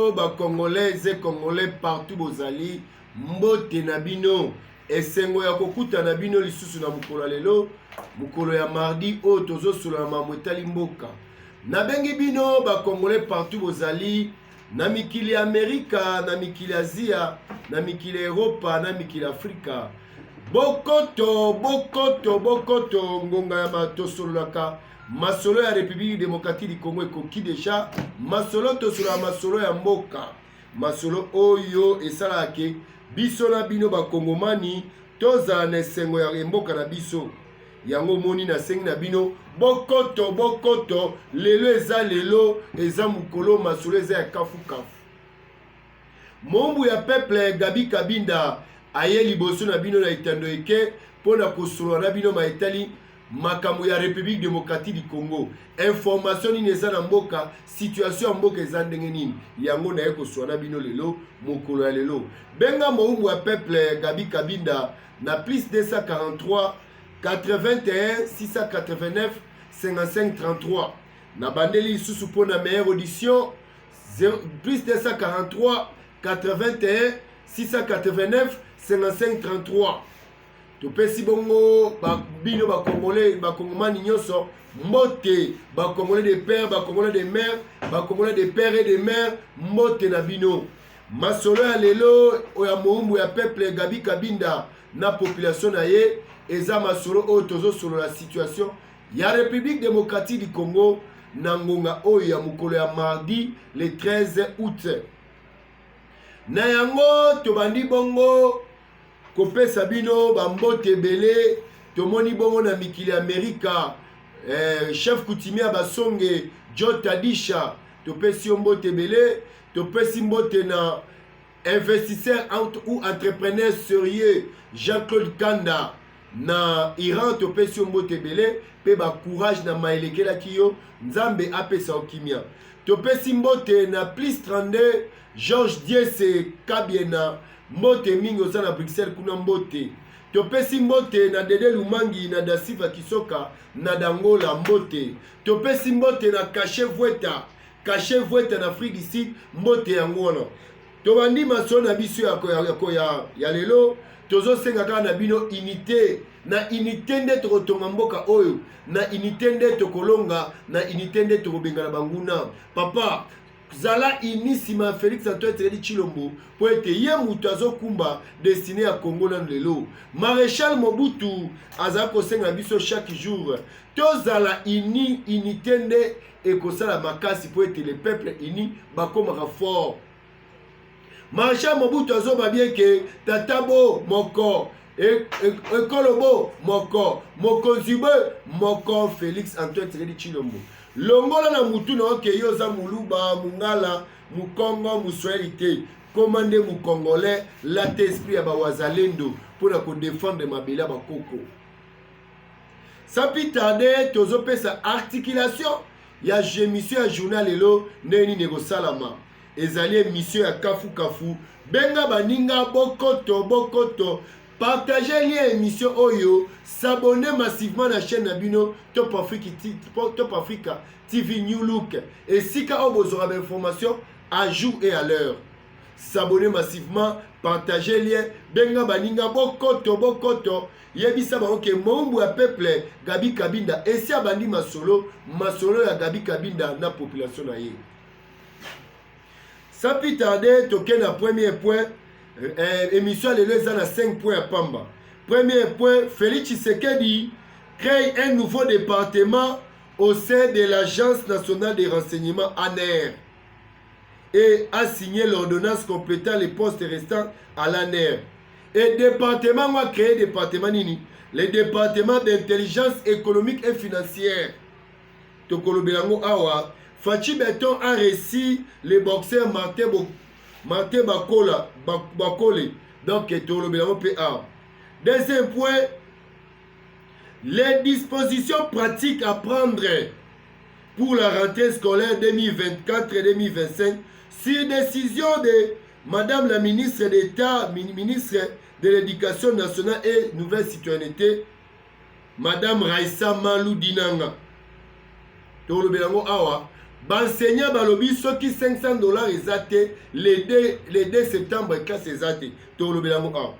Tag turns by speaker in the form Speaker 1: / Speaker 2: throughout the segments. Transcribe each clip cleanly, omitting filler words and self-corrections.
Speaker 1: bino ba congolais et congolais partout bozali mbote na bino esengo ya kokuta na bino lisusu na mukolo lelo mukolo ya mardi o tozo sula na mamwetali mboka na bengi bino ba congolais partout bozali na mikili Amerika na mikili Asia na mikili Europa na mikili Afrika bokoto ngonga ya matosolaka masolo ya République démocratique du Congo ekoki deja masolo tosula masolo ya mboka masolo oyo esalake biso na bino bakongomani tozala na esengo ya mboka na biso yango moni na sengi na bino bokoto lelo eza mukolo masolo eza ya kafu mombu ya peuple Gabi Kabinda aye liboso na bino na itando eke pona kosolo na bino maetali makambo ya République démocratique du Congo information nini eza na mboka situation ya mboka eza ndenge nini yango na eko swana bino lelo mokolo ya lelo benga mombu ya peuple Gabi Kabinda na plus 243 81 689 55 33 na bandeli susu pona meilleure audition plus 243 81 689 55 33 topesi bongo bino bakongolais bakongomani nyonso mbote bakongolais de père bakongolais de mère bakongolais de père et de mère mbote na bino masolo ya lelo oya moumbu ya peuple Gabi Kabinda na population na ye eza masolo oyo tozosolo la situation ya République démocratique du Congo na ngonga oyo ya mokolo ya mardi le 13 août na yango tobandi bongo kopesa bino bambote ebele tomoni bongo na mikili Amerika chef coutumier basonge Joe Tadisha topesi yo mbote ebele topesi mbote na investisseur ou entrepreneur sérieux Jean-Claude Kanda na Iran topesi yo mbote ebele pe ba courage na maelekelaki yo nzambe apesa okimia topesi mbote na plus 32 Georges Diese Kabiena mbote mingi oza na Bruxelles kuna mbote topesi mbote na Dede Lumangi na Dasiva Kisoka na Dangola mbote topesi mbote na Caché Vweta na Afrique du Sud mbote yango wana tobandi maso na biso ya lelo tozosenga kaka na bino unité na unité nde tokotonga mboka oyo na unité nde tokolonga na unité nde tokobengana banguna papa zala inisima Félix Antoine Tshisekedi Tshilombo po ete ye mutu azokumba destiné ya Congo na lelo Maréchal Mobutu aza kosenga biso chaque jour tozala unité nde ekosala makasi po ete le peuple uni bakomaka fort Maréchal Mobutu azoba bien ke tatabo moko ekolobo moko mokonzibe moko Félix Antoine Tshisekedi Tshilombo longola na mutu na oke yoza muluba mungala mukongo muswahili te komande mukongolais late esprit ya bawazalendo mpona kodefendre mabele ya bakoko sapi tarde tozopesa articulation ya émission ya journal lelo ndenge nini ekosalama ezali émission ya kafu benga baninga bokoto partagez lien émission oyo s'abonner massivement na chaîne na bino Top Africa TV New Look et si ka obozora d'information à jour et à l'heure s'abonner massivement partagez lien benga baninga bokoto yebisa ba oke mombu ya peuple Gabi Kabinda esi abandi masolo ya Gabi Kabinda na population na ye sans plus tarder toke na premier point émission lelo eza na 5 points à pamba. Premier point, Félix Tshisekedi crée un nouveau département au sein de l'Agence nationale des renseignements ANER et a signé l'ordonnance complétant les postes restants à l'ANER. Et département va créer département nini, le département d'intelligence économique et financière. Tokolo Belango Awa, Fachi Beton a reçu le boxeur Martin Bakole, donc Tokolo Belango PA. Deuxième point, les dispositions pratiques à prendre pour la rentrée scolaire 2024 et 2025 sur décision de Madame la ministre d'État, ministre de l'Éducation nationale et Nouvelle Citoyenneté, Madame Raissa Malou Dinanga. Tolo Belango Awa, Benseignant balobi soki $500 ezate le 2 septembre classe ezate tolobelango a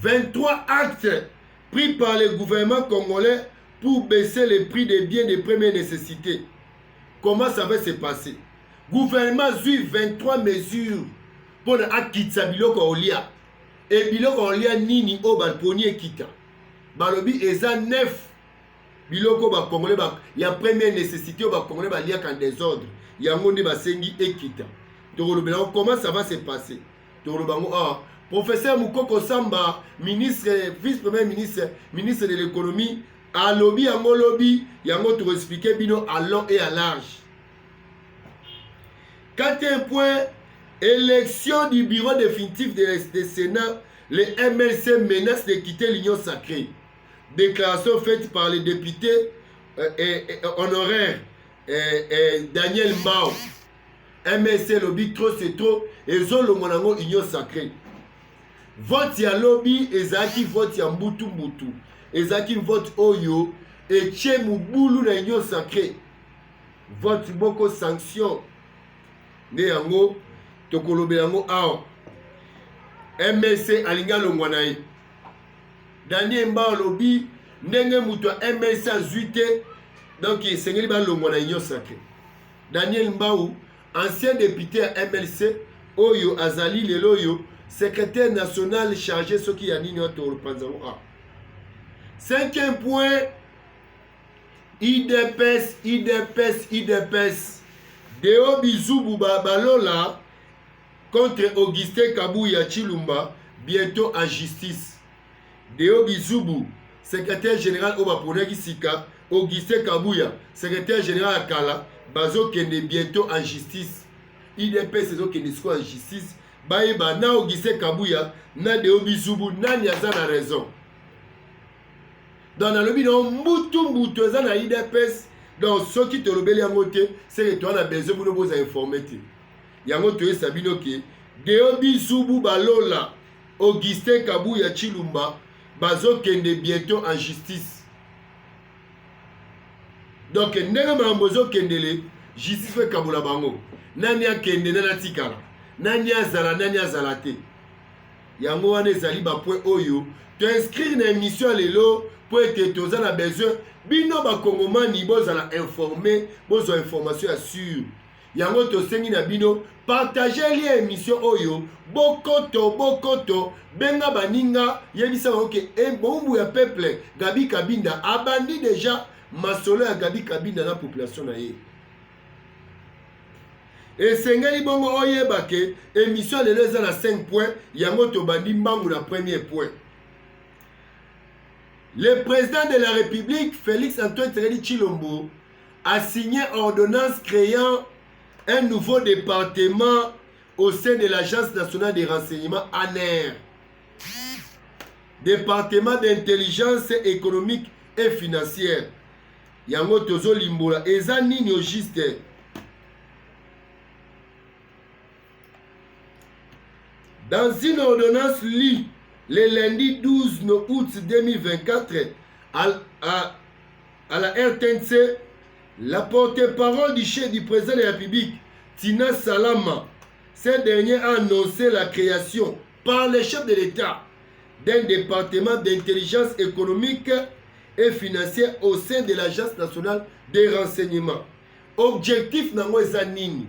Speaker 1: 23 actes pris par le gouvernement congolais pour baisser les prix des biens de première nécessité. Comment ça va se passer? Gouvernement suit 23 mesures pour akitsa biloko olia. Et biloko olia nini o balponi ekita. Balobi eza 9 biloko ba congolais ba ya première nécessité ba congolais ba lia en désordre. Yango nde basengi ekita. Tolobelango comment ça va se passer? Tolobango a Professeur Moukoko Samba, ministre, vice-premier ministre, ministre de l'économie, à lobby, à mon lobby, yango to expliquer bino à long et à large. 4e point, élection du bureau définitif de Sénat, le MLC menace de quitter l'Union sacrée. Déclaration faite par le député honoraire Daniel Mao. MLC lobby trop c'est trop, et zolo monango Union sacrée. Vote ya lobby ezaki vote ya mbutu mbutu ezaki vote oyo etie mubulu na union sacrée vote boko sanction nde yango tokolobela yango awa MLC alinga longwa na ye Daniel Mbao lobby ndenge mutu ya MLC azwi te donc esengeli balongwa na union sacrée. Daniel Mbao ancien député ya MLC oyo azali lelo oyo secrétaire national chargé ce qui a dit notre représentation. 5e point, IDPS. Deo Bizubu Balola contre Augustin Kabouya Chilumba, bientôt en justice. Deo Bizubu, secrétaire général Oba Sika, Augustin Kabouya, secrétaire général Akala, Bazo Kende bientôt en justice. IDPS c'est qui soit en justice. Baïba na Augustin Kabouya na Deo Bizubu nani aza na raison. Dans le lobby non mbutu aza na IDPS donc ceux qui te lobeli yango te c'est que toi na besoin pour nous informer te. Yango to sabino ke Deo Bizubu balola Augustin Kabouya Chilumba bazo kende bientôt en justice. Donc ndenge mambozo kendele justice fait kabula bango. Nani akende na tikala. Nani azala nani azala te yango wana ezali ba point oyo to inscrire na émission lelo pour que toza na besoin bino ba kongomani bozala informé bozo information assure yango to sengi na bino partager li émission oyo bokoto benga baninga yebisa oke bombu ya peuple Gabi Kabinda abandi déjà masolo ya Gabi Kabinda na population na ye. Et sengeli bongo oyeba ke émission lelo eza na 5 points yango tobandi mbangu na premier point. Le président de la République Félix Antoine Tshisekedi Tshilombo a signé ordonnance créant un nouveau département au sein de l'Agence nationale des renseignements ANER. Département d'intelligence économique et financière. Yango tozo limbola eza nini au juste. Dans une ordonnance lue le lundi 12 août 2024 à la RTNC, la porte-parole du chef du président de la République, Tina Salama, cette dernière a annoncé la création par le chef de l'État d'un département d'intelligence économique et financière au sein de l'Agence nationale des renseignements. Objectif nango eza nini?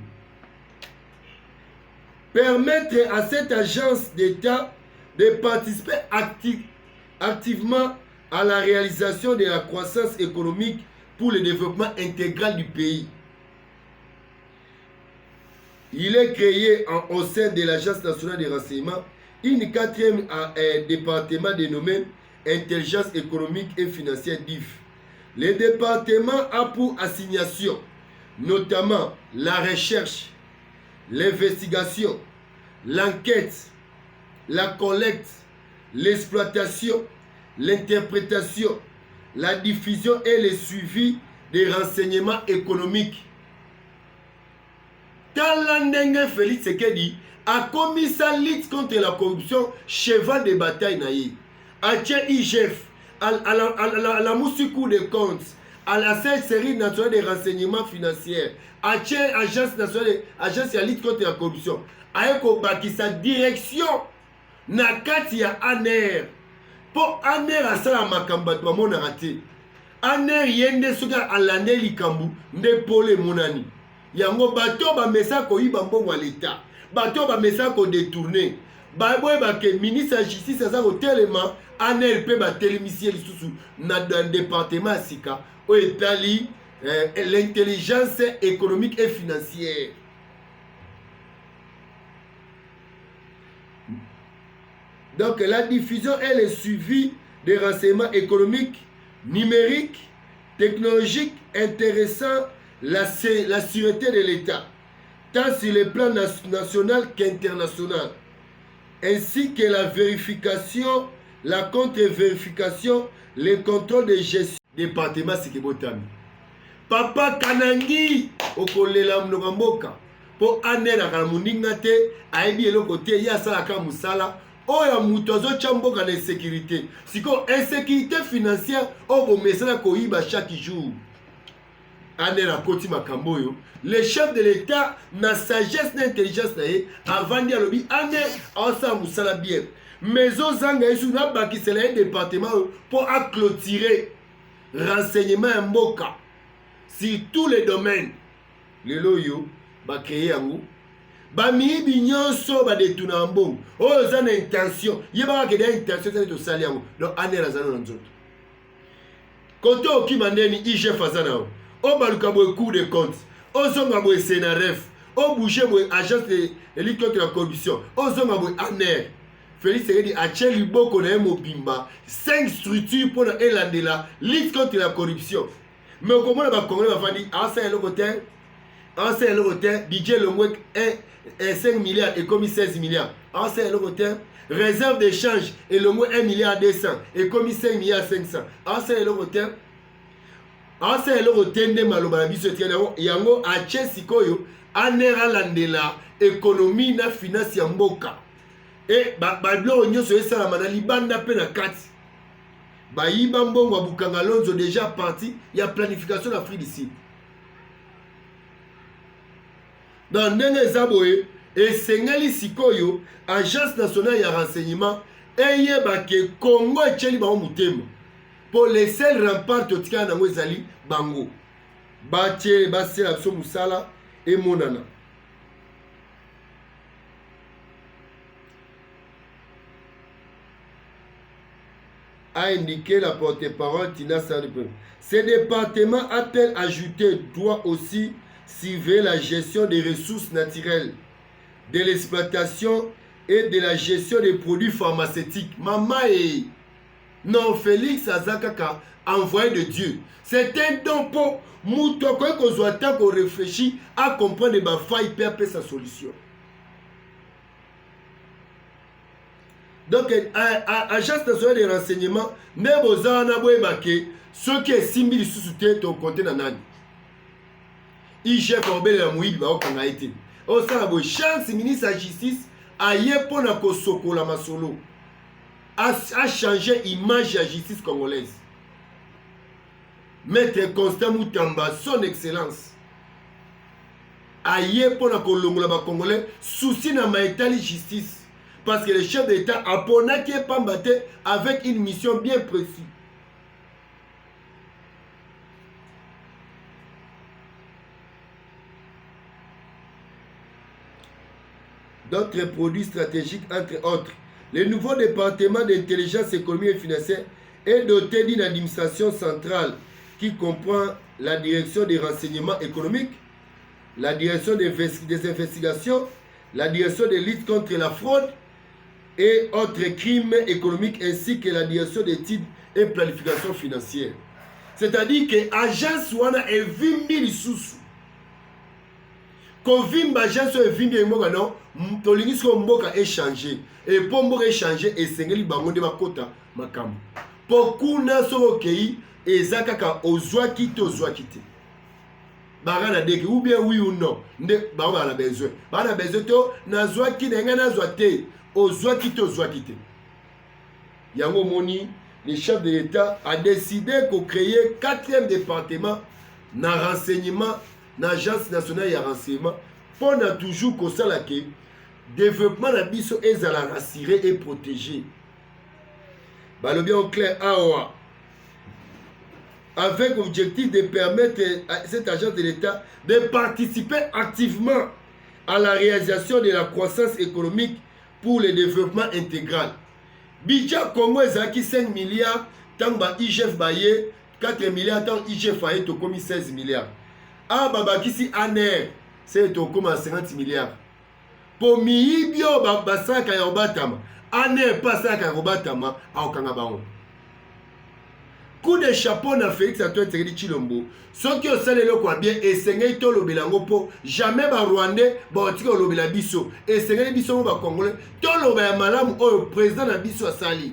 Speaker 1: Permettre à cette agence d'État de participer activement à la réalisation de la croissance économique pour le développement intégral du pays. Il est créé au sein de l'Agence nationale des renseignements une 4e département dénommé Intelligence économique et financière DIF. Le département a pour assignation notamment la recherche, l'investigation, l'enquête, la collecte, l'exploitation, l'interprétation, la diffusion et le suivi des renseignements économiques. Talandenge Félix Tshisekedi a commis sa lutte contre la corruption cheval de bataille naïe. A tient IGF, à la Moussikou des comptes, à la série nationale des renseignements financiers, agence nationale, agence de lutte contre la corruption, aye ko bakisa direction na kati ya ANER. Po ANER asala makambo bato bamonaka te. ANER yende soki alande likambu nde pole monani. Yango bato bamesa koyiba mbongo ya l'État, bato bamesa kodetourne. Baboyeba ke ministre ya justice aza kotelema ANER mpe batelemisi lisusu na département ya sika oyo etali l'intelligence économique et financière. Donc la diffusion et le suivi des renseignements économiques, numériques, technologiques intéressant la sûreté de l'État, tant sur le plan national qu'international, ainsi que la vérification, la contre-vérification, le contrôle de gestion. Département Sikibotami. Papa Kanangi okolela mnoka mboka po anena kana muninga te aibi eloko te ya sala ka musala oya muto azocha mboka na insécurité. Siko insécurité financière obo mesala koyiba chaque jour. Anena koti makambo yo. Le chef de l'État na sagesse na intelligence na ye avant dia lobi ane asa musala bien. Mais ozanga yesu na bakisela un département pour clôturer renseignement mboka sur tous les domaines. Le loyo ba créer yango ba miyibi nyonso ba detuna mbongo oyo za na intention yeba ka de intention ça to sali yango donc anera za na nzoto koto okimandeni IGF azana o baluka bo cour de compte o zonga bo SENAREF o bouger bo agence de lutte contre la corruption o zonga bo ANER. Félix Tshisekedi a tché liboko na mobimba 5 structures pour la lutte contre la corruption. Mais comment on va congolais va dire ancien le côté DJ Lomwek 5 milliards et commis 16 milliards. Ancien le côté réserve d'échange et le moins 1 milliard 200 et commis 5 milliards 500. Ancien le côté nde maloba na biso tiana yango a tché sikoyo anera landela économie na finance ya mboka. Et badlo nyonso esala mana libanda pe na kati bayiba mbongo ya Bukanga Lonzo déjà parti ya planification d'Afrique d'ici. Dans ndenge eza boye esengeli sikoyo agence nationale ya renseignement eyeba ke Congo etieli bango motema po le sel rempart totikala nango ezali bango batie basala biso mosala emonana. A indiqué la porte-parole Tina Sandipé. Ce département a-t-elle ajouté doit aussi surveiller la gestion des ressources naturelles, de l'exploitation et de la gestion des produits pharmaceutiques. Maman et non Félix Azakaka, envoyé de Dieu. C'est un don pour Moutoko qu'on réfléchit à comprendre ma faille et sa solution. Donc, agence nationale de renseignement, même aux Anabouébake, ceux qui sont simili sous-souté, ton compte dans Nani. IGF Obele la Mouid, bah, on a été. Au Sanabo, chance ministre de la justice, a pour la Kosoko la Masolo, a changé l'image de la justice congolaise. Maître Constant Moutamba, son excellence, a pour la Kolongo la Congolais, souci na maïtali justice. Parce que le chef d'État a ponaké Pambate avec une mission bien précise. D'autres produits stratégiques, entre autres. Le nouveau département d'intelligence économique et financière est doté d'une administration centrale qui comprend la direction des renseignements économiques, la direction des investigations, la direction de lutte contre la fraude et autres crimes économiques ainsi que la direction d'études et planification financière. C'est-à-dire que l'agence wana est 20 000 sous. Quand l'agence est 20 000 non, tolingi ko mboka échanger et pour mboka échanger et sengeli bango de makota makam. Pour kuna so okei ezakaka ozwa kite Barana deke ou bien oui ou non. Nde ba na besoin. Ba na besoin to nazwa ki na nga nazwa te. Ozwa kite. Yango moni le chef de l'État a décidé de créer 4e département dans le renseignement, dans l'Agence nationale de renseignement, pour toujours que le développement de biso est rassuré et protégé. Le bien clair, avec l'objectif de permettre à cette agence de l'État de participer activement à la réalisation de la croissance économique pour le développement intégral. Budget Congo est 5 milliards, tant que IGF baye 4 milliards, tant que IGF baye comme 16 milliards. Ah, babakisi aner, c'est comme 50 milliards. Pour miyibio basaka ya obatama, aner pasaka ya obatama, aokanga bango. Coup de chapeau na Félix Antoine Tshisekedi Tshilombo. Ceux qui ont salé le quoi bien, et Seigneur to lobelango po, jamais ba Rwandais, ba otika lobela biso, et Seigneur biso ba Congolais, to lobela malamu o président na biso asali.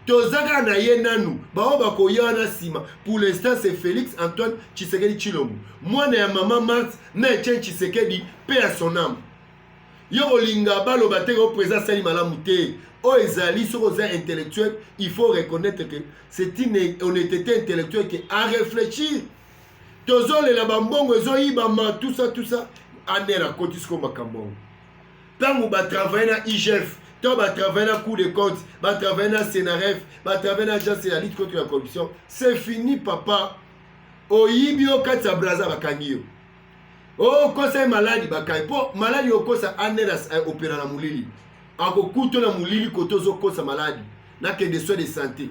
Speaker 1: Tozaka na ye nanu, ba ba ko yana sima. Pour l'instant c'est Félix Antoine Tshisekedi Tshilombo. Moi na maman Marthe, na Etienne Tshisekedi, paix à son âme. Yo olinga ba lobate ko président sali malamu te. Oh, Ezali, sur aux intellectuels, il faut reconnaître que c'est une honnêteté intellectuelle qui a réfléchi. Tozo le labambongo, zoïbama, tout ça, anera kotisko makambongo. Tant que tu travailles dans IGF, tu travailles dans Cour des comptes, tu travailles dans Sénaref, tu travailles dans l'agence de la lutte contre la corruption, c'est fini, papa. Oh, yibio katsa braza bakangio. Oh, conseil maladie bakay. Po maladie au kosa anera opéra na mulili. Ako kuto na mulili kotozo kosa maladie na que des soins de santé.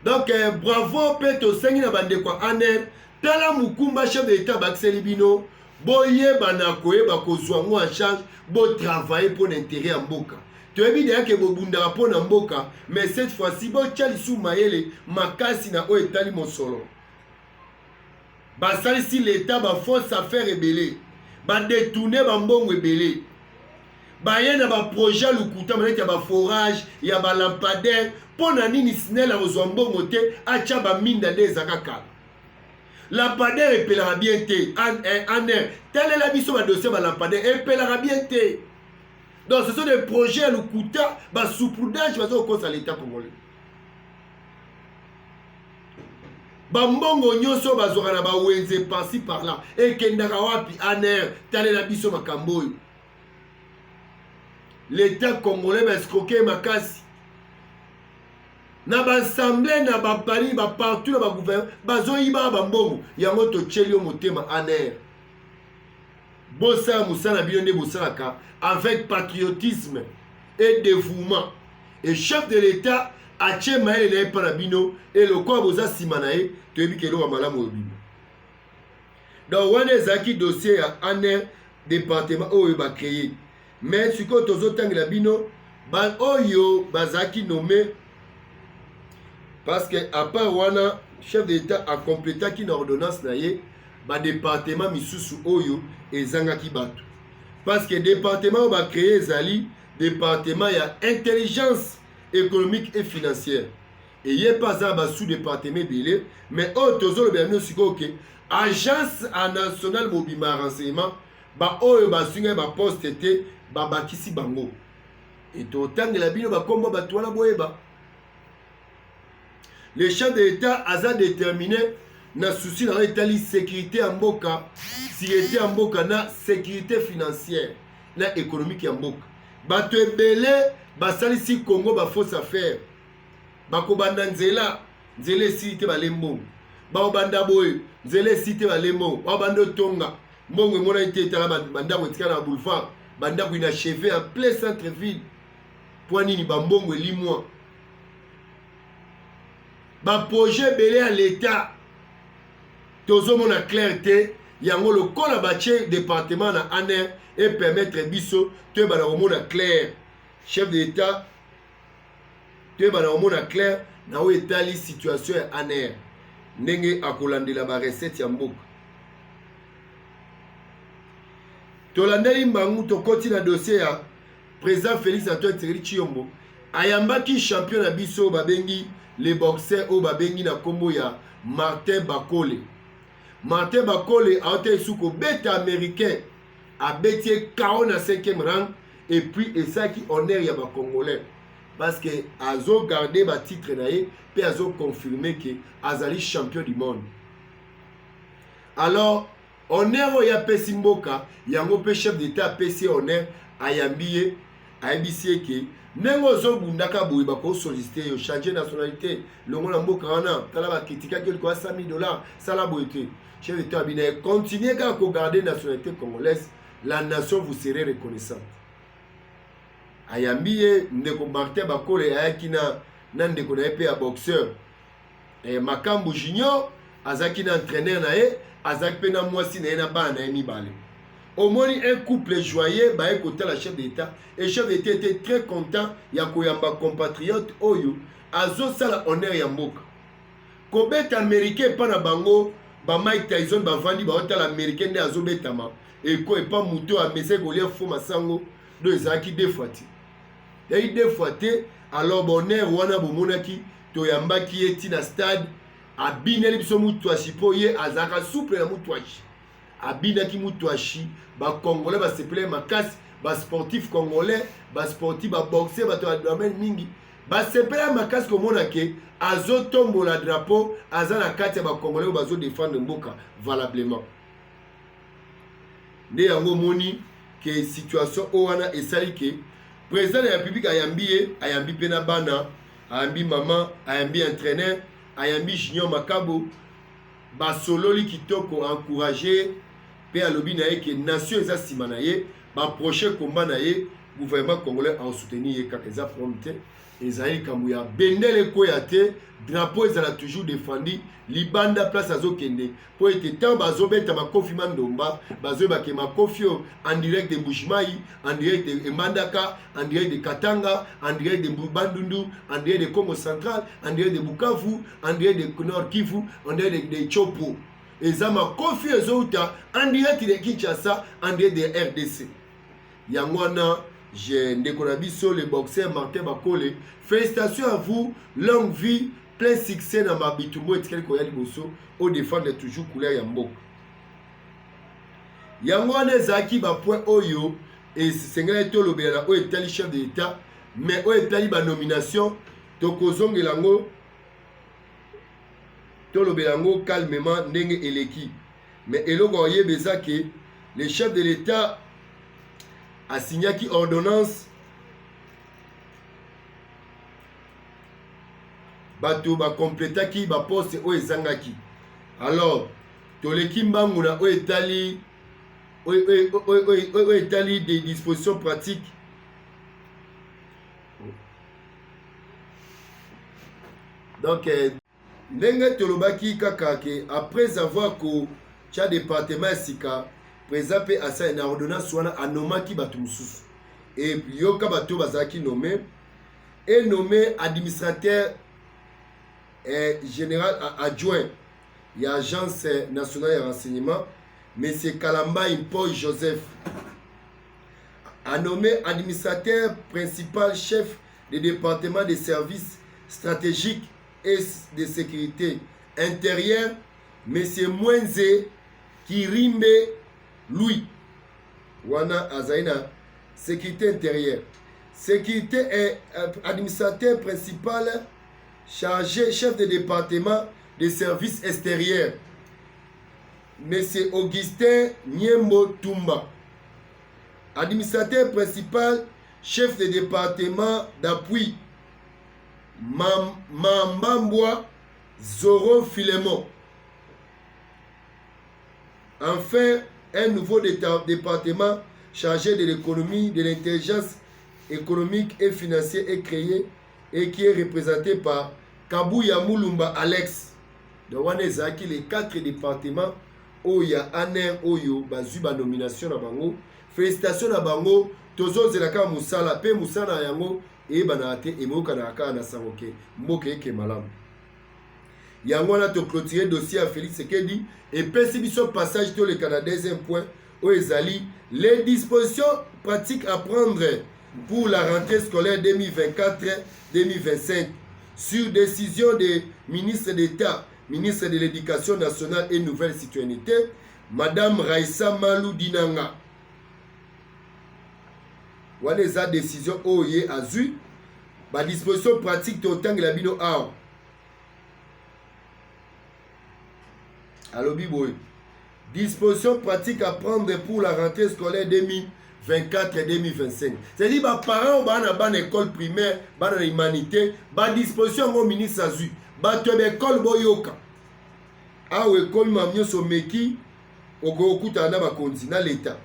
Speaker 1: Donc bravo peto sengi na bande kwa aner tala mukumba chef de l'État Baxeli Bino boye banako e bakozwa ngo en charge bo travailler pour l'intérêt en mboka. Tu ebi de que bobunda pour na mboka mais cette fois-ci bo tchali sou mayele makasi na o etali mosolo. Basali si l'État ba force à faire rebelle ba détourner ba mbongo rebelle. Baye na ba projet lukuta maneti ya ba forage ya ba lampadaire pona nini sinela ozombo mote acha ba minda de zakaka lampadaire epelera bien te aner tel la biso ba dossier ba lampadaire epelera bien te. Donc ce sont des projets lukuta ba sous-prudage ba zo kosa l'état congolais ba mbongo nyonso bazora na ba wenze par-ci par-là et kendaka wapi aner tel la biso makambo. L'État congolais va escroquer makasi. Na ba assemblée na ba Paris ba partout na ba gouvernement bazo yiba ba mbongo yango to tchelio motema aner. Bossa musana bionde bosalaka avec patriotisme et dévouement. Et chef de l'État a tchema ele na bino et le quoi boza simanae to ebikelo wa malamu obimo. Donc wana ezaki dossier ya aner département oyo ba créé. Mais ce que tozo tangela bino ba oyo bazaki nommé parce que à part wana chef d'État a complété qui na ordonnance na ye ba département misusu oyo ezangaki bato parce que département ba créé ezali département ya intelligence économique et financière et yé pas ça ba sous département belé mais oyo tozo le bino siko que agence nationale mobima renseignement ba oyo ba singa ba poste te babakisi bango et totangela bino bakombo bato wana boyeba. Le chef de l'État a déterminé na souci na Italie sécurité en mboka, sécurité en mboka na sécurité financière na économique en mboka. Bato ebele basalisi Congo ba fausse affaire. Bakobanda nzela site balembo. Baobanda boy nzela site balembo. Baobanda tonga. Mbongo mona ite tala banda wetika na boulevard. Banda ko inachevé en plein centre-ville. Poinini bambongo limwa. Ba projet belé à l'État. Tozo mona clarté. Yango le kola bache département na aner et permettre biso te bana mona clair. Chef de l'État te bana mona clair na o etali situation ya aner. Ndenge akolandela ba recette ya mboka. Tolandeli mbangu tokoti na dossier ya président Félix Antoine Tshisekedi Tshilombo ayambaki champion na biso babengi les boxeurs o babengi na kombo ya Martin Bakole. Martin Bakole a été suko beta américain a bêté KO na 5e rang et puis et ça qui honneur ya ba congolais parce que azo garder ba titre na ye pe azo confirmer que azali champion du monde. Alors honneur oyo apesi mboka yango pe chef d'état apesi honneur ayambi ayebisi eke ndenge ozobundaka boye bakosollicite yo changer nationalité longo na mboka wana tala bakritikaki oliko ya $100 sala boye te. Chef d'état abina continuez kaka kogarder nationalité congolaise, la nation vous serez reconnaissante. Ayambi ye ndeko Martin Bakole ayaki na ndeko na ye pe ya boxeur Makambu Junior azaki na entraîneur na ye azaki pe na mwasi na ye na bana na ye mibale. Au moins un couple joyeux baye kota la chef d'état et chef d'état était très content ya koyamba compatriote oyo azo sala honneur ya mboka. Kobeta américain pa na bango ba Mike Tyson ba vandi ba hôtel américain nde azo betama et ko e pa muto a mese ko lia fo masango do ezaki deux fois ti. Ya i deux fois te alors bonheur wana bomonaki to yambaki eti na stade abineli biso mutwashi po ye azaka souple na mutwashi. Abinaki mutwashi ba congolais ba sepele makasi ba sportif congolais ba sportif ba boxer ba to domaine mingi ba sepele makasi komona ke azo tombola drapeau azana kati ba congolais bazo défendre mboka valablement. Nde yango moni ke situation owana esali ke président de la République ayambi pena bana ayambi maman ayambi entraîneur ayambi Junior Makabo basololi kitoko encourager pe alobi na ye ke nation eza sima na ye ba prochain combat na ye gouvernement congolais en soutenir ye kaka eza fronte ezali kambu ya bendele koya te drapeau ezala toujours défendu libanda place azokende po ete tant bazobeta makofi mandomba bazoyebake makofi en direct de Mbujimayi, en direct de Mbandaka, en direct de Katanga, en direct de Bandundu, en direct de Congo Central, en direct de Bukavu, en direct de Nord Kivu, en direct de Chopo. Eza makofi ezouta en direct de Kinshasa, en direct de RDC. Yangwana j'ai Ndekonabiso, le boxeur Martin Bakole. Félicitations à vous, longue vie, plein succès dans ma bitumbo et tel koya liboso au défendre toujours couleur ya mboka. Yangwana zaki ba point oyo et sengela to lobela o etali chef de l'état mais o etali ba nomination to kozongelango to lobelango calmement ndenge eleki mais eloko yebeza ke le chef de l'état a signé qui ordonnance bato ba complétaki ba poste o ezangaki. Alors toleki mbangu na o etali etali des dispositions pratiques donc ndenge tolobaki kaka ke après avoir ko cha département sika président pe asa na ordonnance wana anomaki bato mususu et puis yoka bato bazaki nommé et nommé administrateur général adjoint ya agence nationale de renseignement monsieur Kalamba Impo Joseph a nommé administrateur principal chef du département des services stratégiques et de sécurité intérieure monsieur Mwenze Kirimbe Louis wana azaina sécurité intérieure sécurité est administrateur principal chargé chef de département des services extérieurs monsieur Augustin Niembo Tumba administrateur principal chef de département d'appui Mambambwa Zoro Filemon. Enfin, un nouveau département chargé de l'économie, de l'intelligence économique et financière est créé et qui est représenté par Kabuya Mulumba Alex. Donc, on est les 4 départements où il y a Aner Oyo, Bazuba nomination à Bango. Félicitations à Bango, Tozo Zelaka Moussala, Pe Moussala Yango, et Banate, et Mokanaka Nasaroke, Moke Kemalam. Yango na to clôturer dossier à Félix Sekedi et percebition passage tout le Canada. Deuxième point, où Ezali, les dispositions pratiques à prendre pour la rentrée scolaire 2024-2025 sur décision des ministres d'État, ministre de l'Éducation nationale et nouvelle citoyenneté, Madame Raissa Malou Dinanga. Wana eza décision oye azu ba disposition pratique totangela bino awa alobi boye disposition pratique à prendre pour la rentrée scolaire 2024 et 2025. C'est-à-dire que les parents ont une école primaire, une humanité, une disposition au ministre Azu, une école boyoka. Ah oui, comme mamio someki, au Gokuta na bakonzina l'État.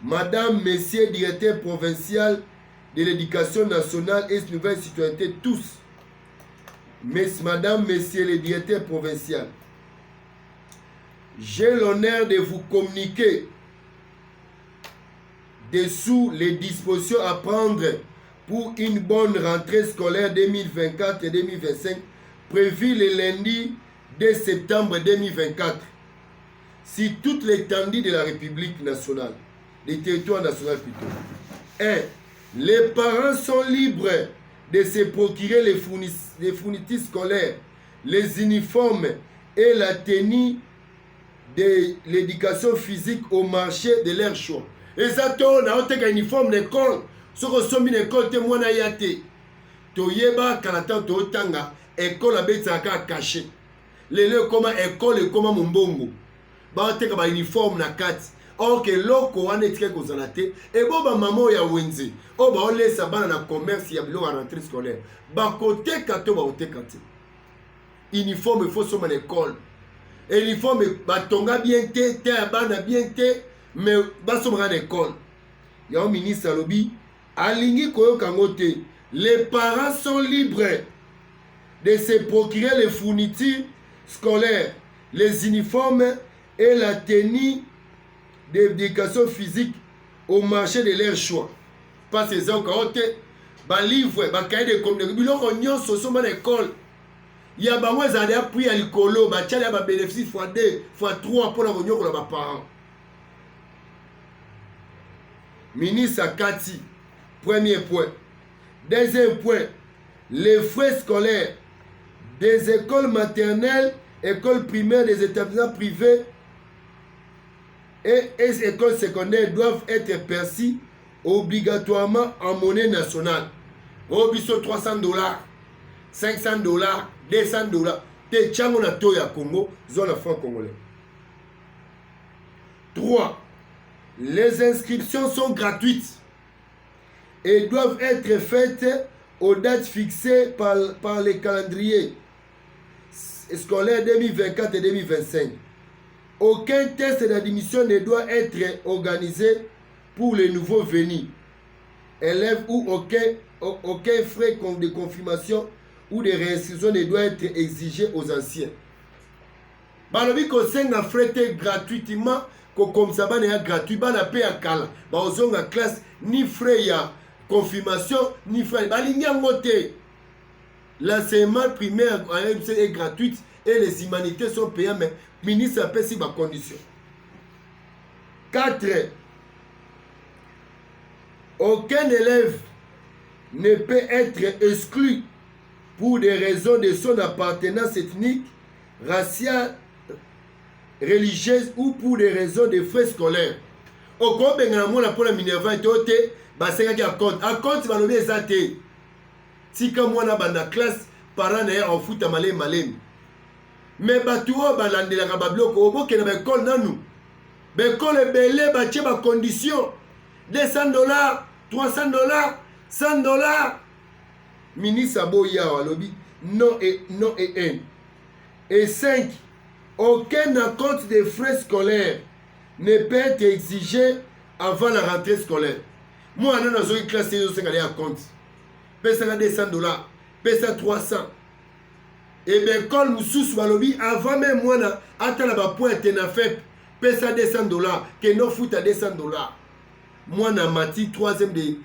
Speaker 1: Madame, Messieurs, directeur provincial de l'éducation nationale et nouvelle citoyenneté, tous. Madame, Messieurs, les directeurs provinciaux. J'ai l'honneur de vous communiquer dessous les dispositions à prendre pour une bonne rentrée scolaire 2024 et 2025 prévue le lundi 2 septembre 2024 sur toute l'étendue de la République nationale, les territoires nationaux plutôt. 1. Les parents sont libres de se procurer les fournitures scolaires, les uniformes et la tenue de l'éducation physique au marché de leur choix. Et ça, tu as un uniforme d'école. Si tu as une école, tu as un yate. Tu as une école à caché. Les gens comme école et comme mon bongo. Tu as un uniforme na kati. Or que loko wana etike kozala te. Et bon ba maman ya wenze. O ba olesa bana na commerce ya bilo à rentrée scolaire. Ba côté kato ba côté kate. Uniforme il faut sur mon école. Uniforme batonga bien te bana bien te mais basomra l'école. Il y a un ministre alobi alingi koyoka ngote. Les parents sont libres de se procurer les fournitures scolaires, les uniformes et la tenue d'éducation physique au marché de leur choix. Parce que ça côté ba livre ba cahier de communication biloko nyonso soma na école. Il y a des gens qui ont appris à l'école, qui ont bénéficié x2, x3 pour les parents. Ministre Kati, premier point. Deuxième point, les frais scolaires des écoles maternelles, écoles primaires, des établissements privés et écoles secondaires doivent être perçus obligatoirement en monnaie nationale. Au biso $300, $500, $200. Te tchango na to ya Congo, zone franc congolais. 3. Les inscriptions sont gratuites et doivent être faites aux dates fixées par les calendriers scolaires 2024 et 2025. Aucun test d'admission ne doit être organisé pour les nouveaux venus, élèves ou aucun frais de confirmation ou de réinscription ne doit être exigé aux anciens. Balobi ko senga frais gratuitement ko comme ça bana gratuit bana paye à kala ba ozonga classe ni frais ya confirmation ni frais balingi ngote. L'enseignement primaire est gratuit et les humanités sont payées mais ministre a payé ba condition. 4. Aucun élève ne peut être exclu pour des raisons de son appartenance ethnique, raciale, religieuse ou pour des raisons de frais scolaires. Au cours de la Minerva, il y a un compte. Un compte, il y a un compte. Si comme moi, dans la classe, parents en foot à malem. Mais tu as un bloc, il y a une école. L'école est belle, il y a des conditions. $200, $300, $100. Ministre Aboya Walobi, non et un. Et 5. Aucun acompte des frais scolaires ne peut être exigé avant la rentrée scolaire. Moi, dans une classe, je suis à compte. Pesa $200, pesa $300. Et bien, quand nous Walobi, avant même moi, attends la pointe na fait, pesa $200, que nous fout à $200. Moi, na mati, troisième de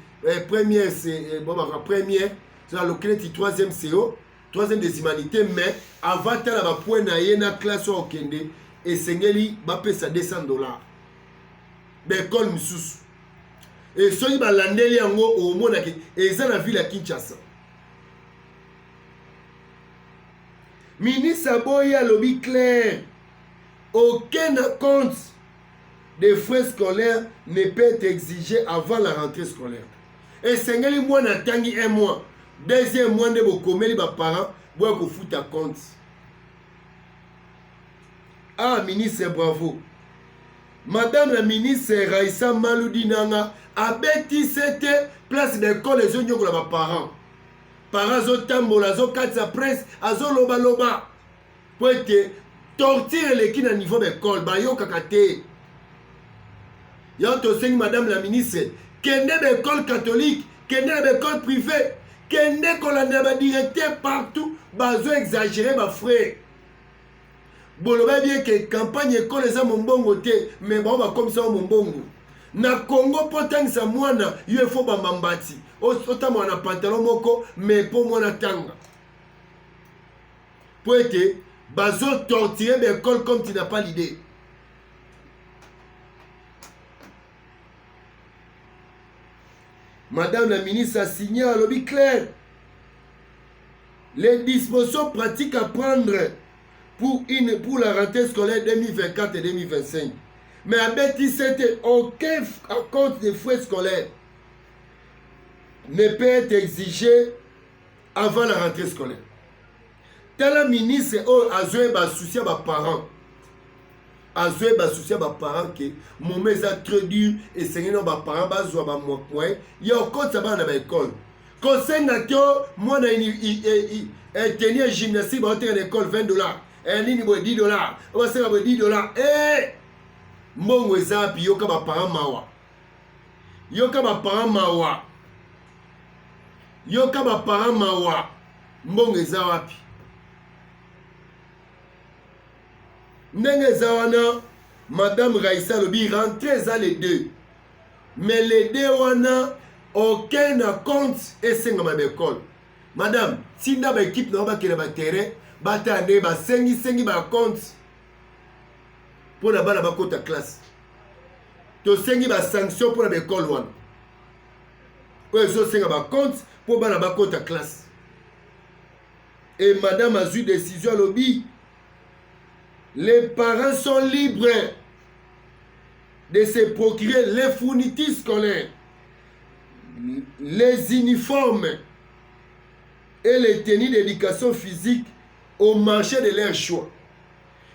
Speaker 1: première, c'est bon, première. C'est le crédit troisième CO, troisième des humanités, mais avant de la point na classe au Kende et Sengeli va payer ça $200. L'école Moussous. Et ceux qui va l'année au monde et ça la ville à Kinshasa. Ministre Aboya lobby clair. Aucun compte de frais scolaires ne peut être exigé avant la rentrée scolaire. Et Sengeli moi n'a tangi un mois. deuxième mois nde bokomeli baparent boya kofuta compte. Ah, ministre, bravo. Madame la ministre Raissa Maloudi Nanga abeti cette place d'école les oignons de mes parents. Parents zotambola zo katsa presse azo loba loba. Pour être torture les qui na niveau d'école ba yo kakate. Yanto seigne madame la ministre kende l'école catholique, kende l'école privée, kende kolanda ba directeur partout bazo exagérer ma frère. Boloba bien que campagne école eza mombongo te mais ba comme ça mombongo. Na Congo potangisa mwana UFO bambambati otama na pantalon moko mais pour mwana tanga pour être bazo torturer l'école comme tu n'as pas l'idée. Madame la ministre a signé à lobby clair les dispositions pratiques à prendre pour la rentrée scolaire 2024 et 2025. Mais à Betty, c'était aucun compte de frais scolaires ne peut être exigé avant la rentrée scolaire. Tel ministre a joué un souci à mes parents. A joué un souci à mes parents que mon mère est très dur et c'est que mes parents ont joué à mon point. Il y a un compte ça va dans l'école. Conseil que moi, j'ai tenu un gymnastique dans l'école $20. Un ligne de $10. On va faire $10. Eh! Mbongo eza pi yoka ba parents mawa. Yoka ba parents mawa. Yoka ba parents mawa. Mbongo eza wapi. Ndenge eza wana Madame Raissa lobi rentrez za les deux. Mais les deux wana aucun compte esenga ma école. Madame, si nda ba équipe na ba kele ba terrain, ba tande ba sengi ba compte. Pour la bana bakota classe. To sengi ba sanction pour la école wana. Pour zo senga ba compte pour bana bakota classe. Et madame a eu décision à lobby. Les parents sont libres de se procurer les fournitures scolaires, les uniformes et les tenues d'éducation physique au marché de leur choix.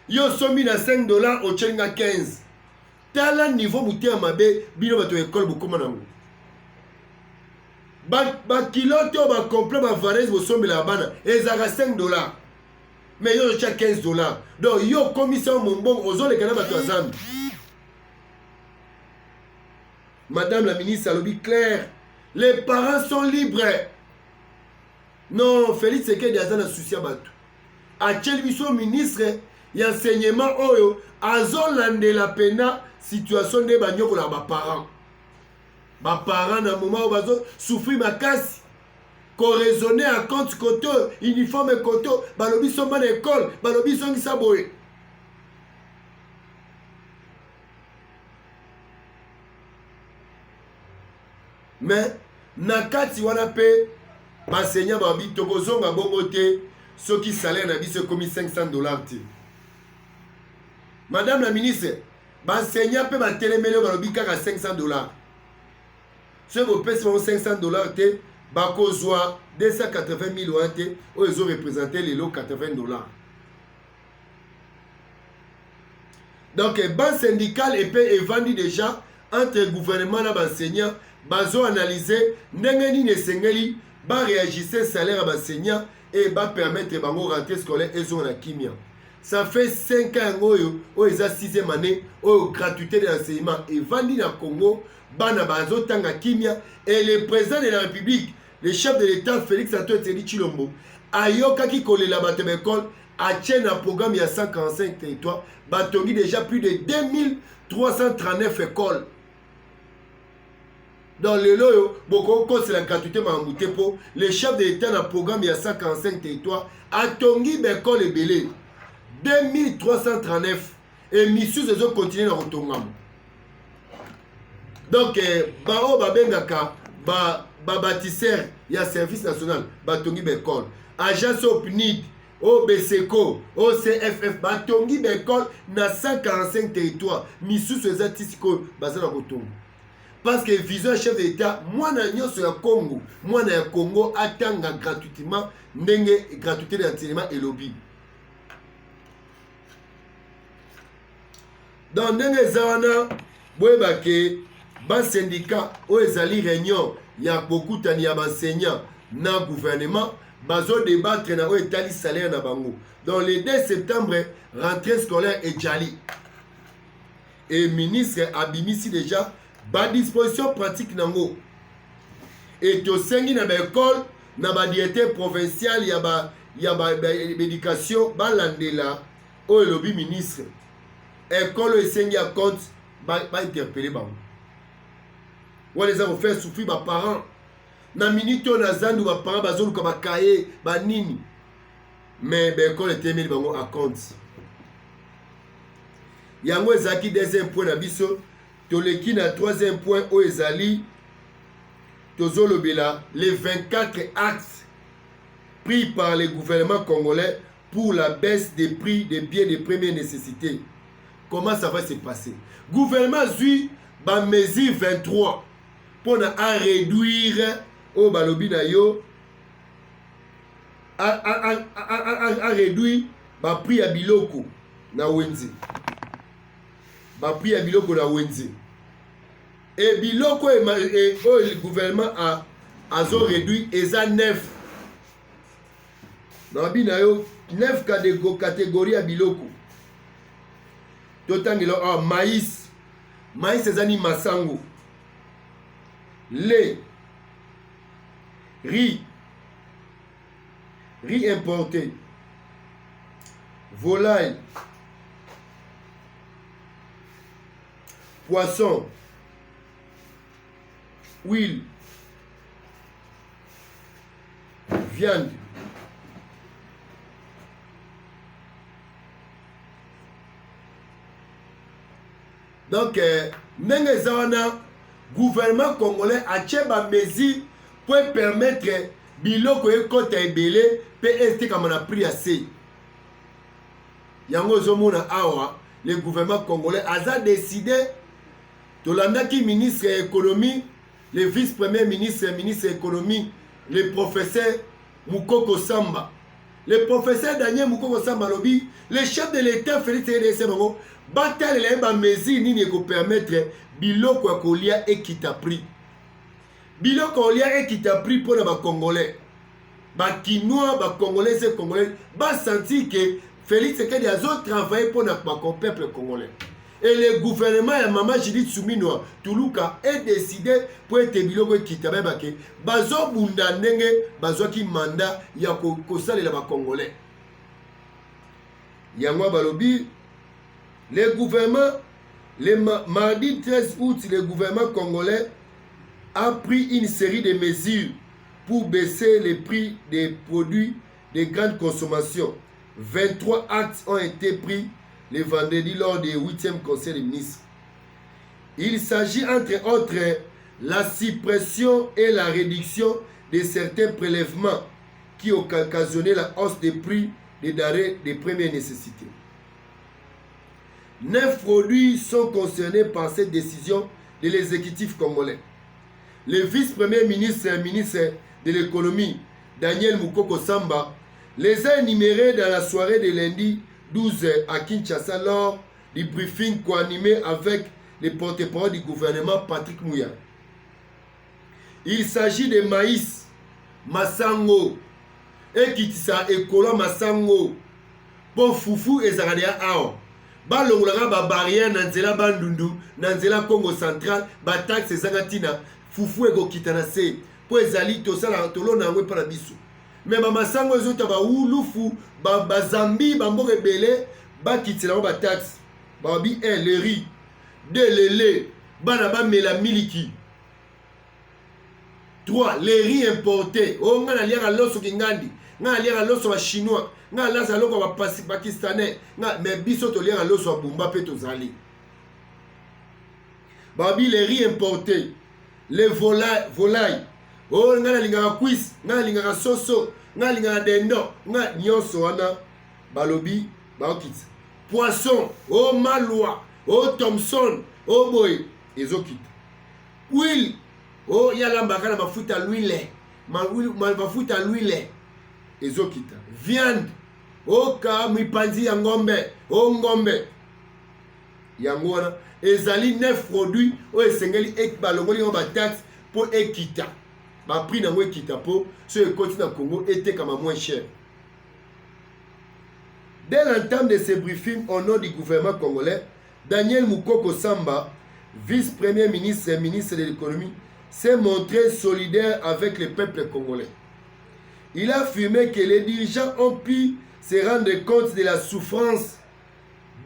Speaker 1: Yo somi na $5 au chenga 15. Tala niveau muté amabe bino bato école bukoma nango. Ba kilote ba complet ba varese bo somi la bana ezaka $5. Mais yo cha $15. Donc yo commission mon bon ozo le kana bato azambi. Madame la ministre a lobby clair. Les parents sont libres. Non, Félix Sekedi azana souci à bato. A Chelbiso ministre et enseignement oyo azolande la pena situation de banyoko la ba parents. Ba parents na moment où bazo souffrir makasi. Ko raisonner à compte koto uniforme koto balobi soma na école balobi songi saboye. Mais nakati wana pe enseignant babi tokozonga bongo te soki salaire na biso komi $500 te. Madame la ministre, enseignant pe ba telemele balobi kaka $500. Ce vous pèse $500 te bakozwa 280 000 te où ils ont représenté les lots $80. Donc banque syndicale est vendue déjà entre le gouvernement et l'enseignant. Bazo analyser ndenge ni sengeli ba réagir salaire à l'enseignant et ba permettre bango rentrer scolaire et zone la kimia. Ça fait 5 ans oyo ils a 6e année oyo gratuité de l'enseignement et vendu dans Congo bana bazo tanga kimia et le président de la République le chef de l'État Félix Antoine Tshisekedi Tshilombo ayoka ki kolela bato école a tient un programme il y a 145 territoires batongi déjà plus de 2339 écoles. Dans le loyo, beaucoup c'est la gratuité mamouté pour les chefs de l'État dans le programme il y a 145 territoires à Tongi Bekol et Belé 2339 et Missus les autres continuent dans le Tongam. Donc bao babengaka bâtisseur il y a service national Batongi Bekol agence OPNID OBSECO OCFF Batongi Bekol na 145 territoires Missus les artistes basés dans le Tongam. parce que vision chef d'état mwana nyonso ya Congo mwana ya Congo atanga gratuitement ndenge gratuité d'enseignement et lobby dans ndenge zawana boyeba ke ba syndicat o ezali réunion ya bokutani ya enseignant na gouvernement bazo débattre na o etali salaire na bango dans le 2 septembre rentrée scolaire et jali et ministre abimisi déjà ba disposition pratique nango et to sengi na ba école na ba directeur provincial ya ba éducation balandela o lobby ministre école esengi ya compte ba interpeller bango wale za faire souffrir ba parents na minute na zandu ba parents bazoluka ba cahier ba nini mais ba école etemeli bango à compte yango ezaki deuxième point na biso toleki na troisième point o ezali tozolobela les 24 actes pris par le gouvernement congolais pour la baisse des prix des biens de première nécessité. Comment ça va se passer? Gouvernement zui ba mesure 23 pour na réduire au balobi na yo a réduire ba prix ya biloko na wenzi. Ba prix ya biloko na wenzi. Et biloko et le gouvernement a réduit eza 9. Na bina yo 9 catégories ya biloko. Totangelo maïs. Maïs ezani masango. Lait. Riz. Riz importé. Volaille. Poisson. Huile. Viande. Donc, ndenge zawana gouvernement congolais a tché ba mesure pour permettre biloko ekota ebele pe esti kama na prix assez. Yango zomona awa le gouvernement congolais a décidé tolandaki ministre de l'économie, le vice-premier ministre de l'économie, le professeur Moukoko Samba. Le professeur Daniel Moukoko Samba lobi, le chef de l'État Félix Tshisekedi bataille les mesures nini ko permettre biloko kolia ekita prix. Biloko kolia ekita prix pour les Congolais. Ba Kinois, ba Congolais et Congolais ba senti que Félix Tshisekedi a travaillé pour notre peuple congolais. Et le gouvernement ya Mama Judith Suminwa Tuluka est décidé pour être biloko ekita ba ke bazo bunda ndenge bazo ki mandat ya ko salela ba Congolais. Yango balobi le gouvernement, le mardi 13 août, le gouvernement congolais a pris une série de mesures pour baisser les prix des produits de grande consommation. 23 actes ont été pris le vendredi lors du 8e conseil des ministres. Il s'agit entre autres la suppression et la réduction de certains prélèvements qui ont occasionné la hausse des prix des denrées de première nécessité. 9 produits sont concernés par cette décision de l'exécutif congolais. Le vice-premier ministre de l'économie, Daniel Moukoko Samba, les a énumérés dans la soirée de lundi 12 à Kinshasa lors du briefing co-animé avec le porte-parole du gouvernement Patrick Mouya. Il s'agit de maïs, masango, ekitisa ekola masango, pour fufu et zaradia ao. Balongolaka ba barrière na nzela bandundu na nzela Congo central ba taxe ezangatina fufu ekokita na se po ezali tosala tolona yango epa na biso me bamasango ezota baulufu bazambi bamboka ebele bakitela yango ba taxe babi 1 le riz 2 le lait bana bamela miliki 3 le riz importé o nga na liaka loso kingandi nga na liaka loso ba chinois nga lasa loko ba pakistanais nga mais biso to liaka loso bumba pe tozali babi les riz importés les volailles oh nga na lingaka cuisse nga na lingaka soso nga na lingaka dendo nga nyonso wana balobi baokita poisson oh malwa oh Thomson oh boy ezokita huile oh yalambaka na mafuta à l'huile mafuta à l'huile ezokita viande oka mipanzi ya ngombe o ngombe yango wana ezali 9 produits oyo esengeli balongoli yango bataxe mpo ekita baprix nango ekita mpo so ekoti na Congo etekama moins cher. Dès l'entame de ce briefing au nom du gouvernement congolais, Daniel Moukoko Samba, vice-premier ministre et ministre de l'économie, s'est montré solidaire avec le peuple congolais. Il a affirmé que les dirigeants ont pu se rendre compte de la souffrance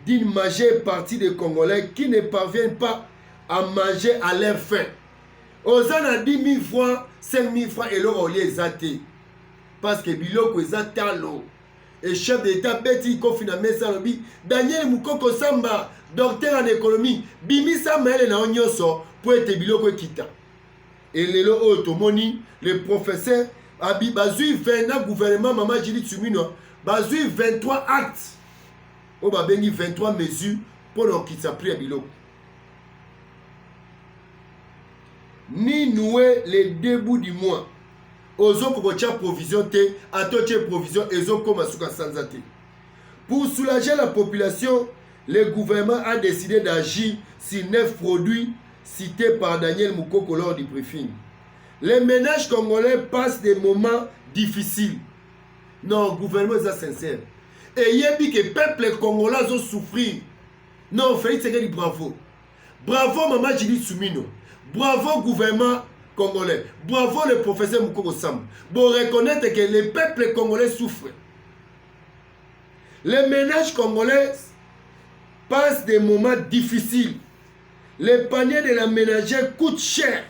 Speaker 1: d'une majeure partie des Congolais qui ne parviennent pas à manger à leur faim. Aux a 10 000 francs, 5 000 francs et l'euro les athées. Parce que biloko les atalo. Et chef d'État Betty Kofi na mesa lobi Daniel Moukoko Samba, docteur en économie, bimisa maele na onyoso pour être biloko kita. Et lelo otomoni le professeur Abi bazui 20 na gouvernement Mama Judith Suminwa, bazui 23 actes. On va bénir 23 mesures pour nos qui s'apprient biloko. Ni nouer les débuts du mois. Ozo kokocha provision te, atoche provision ezo koma suka sanza te. Pour soulager la population, le gouvernement a décidé d'agir sur 9 produits cités par Daniel Moukoko lors du briefing. Les ménages congolais passent des moments difficiles. Non, le gouvernement est sincère. Et il y a dit que le peuple congolais a souffert. Non, Félix Tshisekedi, bravo. Bravo, Maman Judith Soumino. Bravo, gouvernement congolais. Bravo, le professeur Moukoko Samba. Pour reconnaître que le peuple congolais souffre. Les ménages congolais passent des moments difficiles. Les paniers de la ménagère coûtent cher.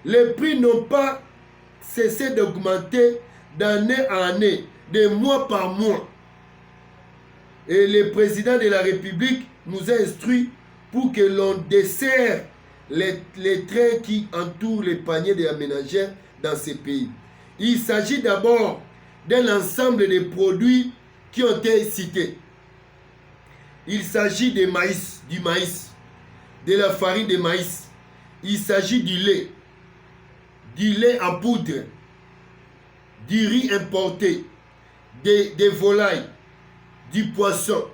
Speaker 1: Les prix n'ont pas cessé d'augmenter d'année en année, de mois par mois. Et le président de la République nous a instruit pour que l'on dessert les trains qui entourent les paniers de la ménagère dans ces pays. Il s'agit d'abord d'un ensemble de produits qui ont été cités. Il s'agit du maïs, de la farine de maïs. Il s'agit du lait en poudre, du riz importé, des volailles, du poisson,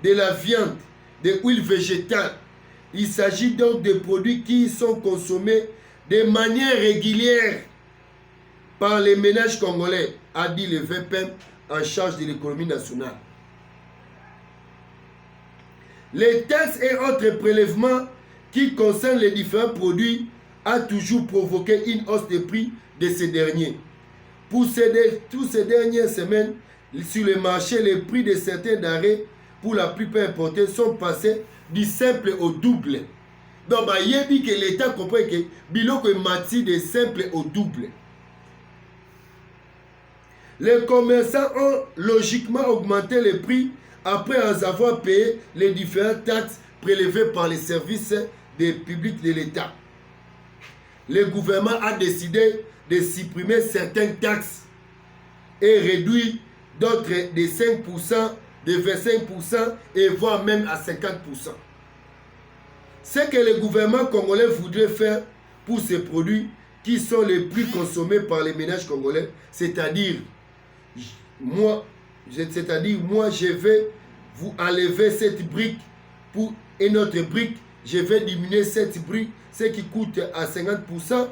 Speaker 1: de la viande, de l'huile végétale. Il s'agit donc de produits qui sont consommés de manière régulière par les ménages congolais, a dit le VPM en charge de l'économie nationale. Les taxes et autres prélèvements qui concernent les différents produits a toujours provoqué une hausse des prix de ces derniers. Toutes ces dernières semaines, sur le marché, les prix de certains denrées, pour la plupart importés, sont passés du simple au double. Donc, il y a dit que l'État comprend que biloko est mati de simple au double. Les commerçants ont logiquement augmenté les prix après avoir payé les différentes taxes prélevées par les services publics de l'État. Le gouvernement a décidé de supprimer certaines taxes et réduire d'autres de 5%, de 25% et voire même à 50%. Ce que le gouvernement congolais voudrait faire pour ces produits qui sont les plus consommés par les ménages congolais, c'est-à-dire moi je vais vous enlever cette brique pour une autre brique, je vais diminuer cette brique, ce qui coûte à 50%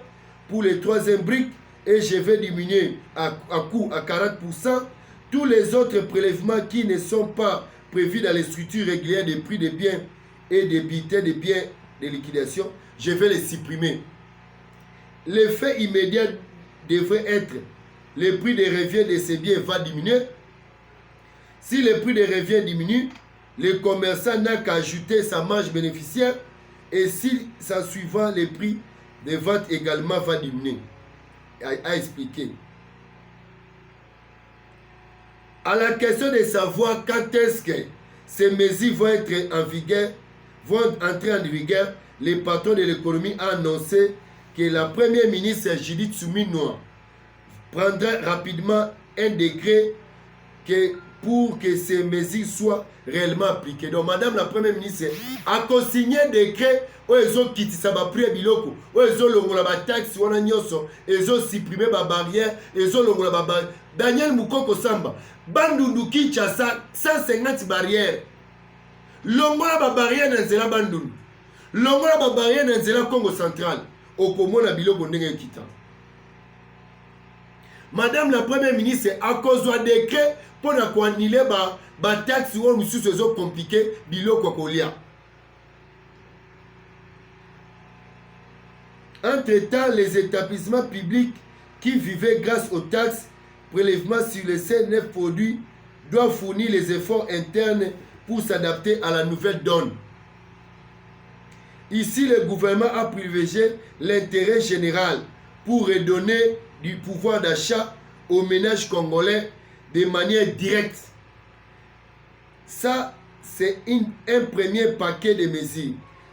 Speaker 1: pour les troisième briques et je vais diminuer à coût à 40%. Tous les autres prélèvements qui ne sont pas prévus dans les structures régulières des prix des biens et des bulletins des biens de liquidation, je vais les supprimer. L'effet immédiat devrait être le prix de revient de ces biens va diminuer. Si le prix de revient diminue, le commerçant n'a qu'à ajouter sa marge bénéficiaire et si ça suivant les prix de vente également va diminuer. A expliqué. À la question de savoir quand est-ce que ces mesures vont entrer en vigueur, le patron de l'économie a annoncé que la première ministre Judith Suminwa prendra rapidement un décret pour que ces mesures soient réellement appliquées. Donc, Madame la Première ministre a consigné décret où ils ont quitté ça, prix biloko, où ils ont longola ba taxe, wana nyoso, ils ont supprimé ba barrière, ils ont longola ba barrière. Daniel Mukoko Samba, Bandundu Kinshasa, 150 barrières. Longola ba barrière na nzela Bandundu. Longola ba barrière na nzela Congo central. Okomona biloko ndenge kita. Madame la Première ministre a cause de décret pour annuler ba taxe ou nous sont compliqué biloko kolia. Entre-temps, les établissements publics qui vivaient grâce aux taxes, prélèvements sur les C9 produits doivent fournir les efforts internes pour s'adapter à la nouvelle donne. Ici, le gouvernement a privilégié l'intérêt général pour redonner du pouvoir d'achat aux ménages congolais de manière directe. Ça, c'est un premier paquet de mesures.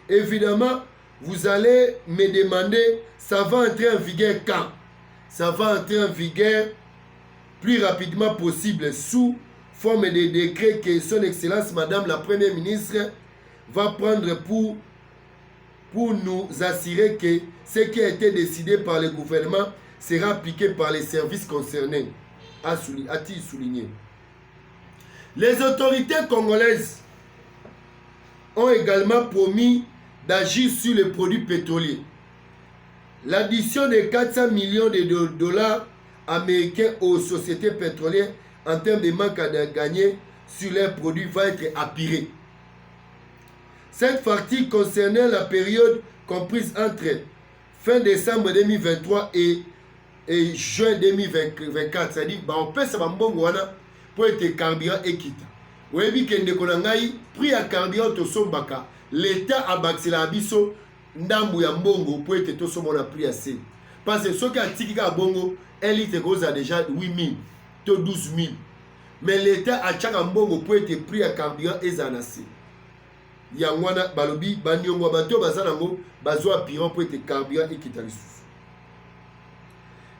Speaker 1: Évidemment, vous allez me demander, ça va entrer en vigueur quand? Ça va entrer en vigueur plus rapidement possible sous forme de décret que son Excellence Madame la Première ministre va prendre pour nous assurer que ce qui a été décidé par le gouvernement sera appliqué par les services concernés, a-t-il souligné. Les autorités congolaises ont également promis d'agir sur les produits pétroliers. L'addition de 400 millions de dollars américains aux sociétés pétrolières en termes de manque à gagner sur leurs produits va être apurée. Cette partie concernait la période comprise entre fin décembre 2023 et juin 2024. C'est-à-dire, on peut savoir pour être carburant équitable. Vous voyez que le prix à carburant to sombaka, l'État a baxé la biso ndambu ya mbongo pour être to somona prix assez. Parce que ce qui a tika bongo, un litre cause a déjà 8 000, to 12 000. Mais l'État a tchaka mbongo pour être prix à carburant et zanassez. Yangwana balobi banyongwa bato bazanango bazwa piron pour être carburant équitable.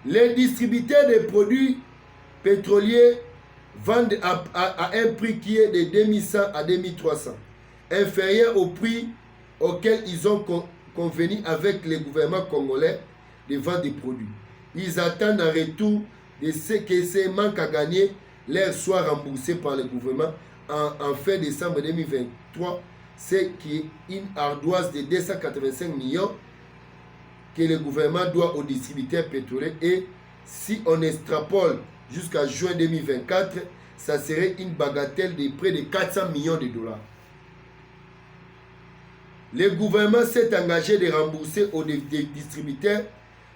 Speaker 1: Les distributeurs de produits pétroliers vendent à un prix qui est de 2100 à 2300, inférieur au prix auquel ils ont convenu avec le gouvernement congolais de vendre des produits. Ils attendent en retour de ce que ces manques à gagner leur soient remboursés par le gouvernement en fin décembre 2023, ce qui est une ardoise de 285 millions que le gouvernement doit aux distributeurs pétroliers. Et si on extrapole jusqu'à juin 2024, ça serait une bagatelle de près de 400 millions de dollars. Le gouvernement s'est engagé de rembourser aux distributeurs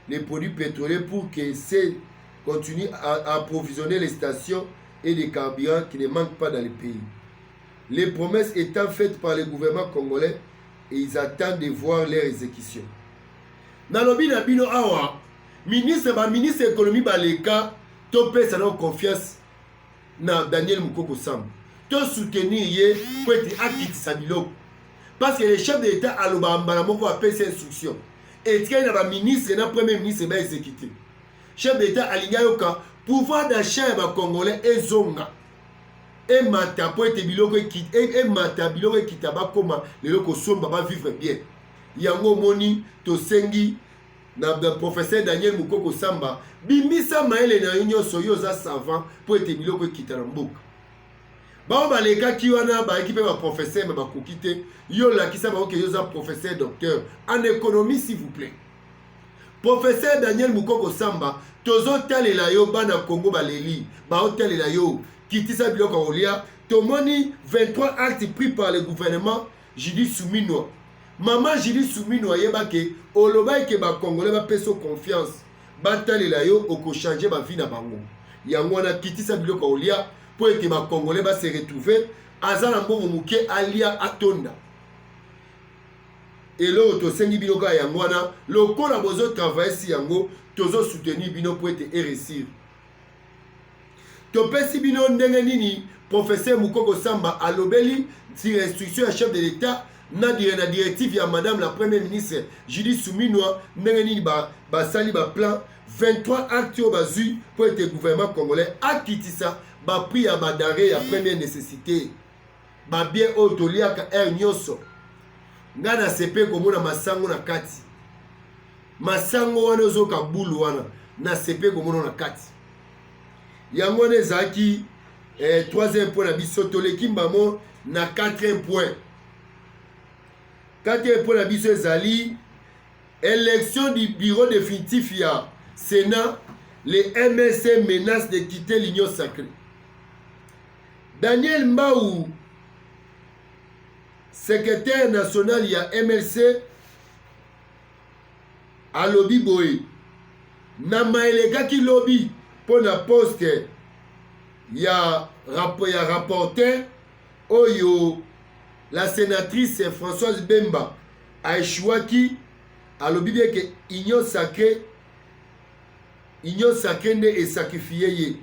Speaker 1: les produits pétroliers pour que ces continuent à approvisionner les stations et les carburants qui ne manquent pas dans le pays. Les promesses étant faites par le gouvernement congolais et ils attendent de voir leur exécution. Nalobi na bino awa, ministre économie baleka, to pesa na confiance na Daniel Mukoko Samba. To soutenir ye pour être akitisa biloko. Parce que le chef de l'État a l'obambala moko a fait ses instructions. Et il y a un ministre, un premier ministre qui a exécuté. Chef de l'État a l'ingayoko, pouvoir d'achat et congolais et zonga. Et mata pour être biloko et mata biloko et kitaba comme les locaux somba va vivre bien. Yango moni to sengi na professeur Daniel Mukoko Samba bimisa maele na union soyoza savant pour être biloko kitana mboka. Ba baleka ki wana ba équipe ba professeur ba kokite yo la ki saba que yoza professeur docteur en économie s'il vous plaît. Professeur Daniel Mukoko Samba tozo talela yo bana Congo baleli ba hotelela yo kitisa biloko olia tomoni 23 actes pris par le gouvernement Jidi Soumino. Maman Jidi Soumino yeba ke oloba ke ba congolais ba peso confiance batalela yo oko changer ba vie na bango. Yango na kitisa biloko olia pour que les Congolais se retrouvent azana mbongo muke alia atonda. Et là, to sengi binoka yangwana, lokola bozo travailler si yango, tozo soutenir bino pour être réussir. To pesi bino ndenge nini, professeur Mukoko Samba alobeli si restriction à chef de l'État na directive ya madame la première ministre Judith Suminwa ndenge nini basali ba plan 23 actes oyo bazwi pour ete gouvernement congolais akitisa prix ya badare ya première nécessité babien oyo toliaka air nyonso. Nga na sepe komona masango na kati masango wana ozoka bulu wana na sepe komona na kati yango wana ezalaki 3e point na biso toleki mbamo na 4e point. 4e point na biso ezali élection du bureau définitif ya Sénat. Les MLC menacent de quitter l'Union sacrée. Daniel Mbaou, secrétaire national ya MLC, a lobby boy. Na maélega ki lobby pour la poste ya rapporteur oyo la sénatrice Françoise Bemba a échouaki a lobby bien que Union sacrée nde est sacrifié.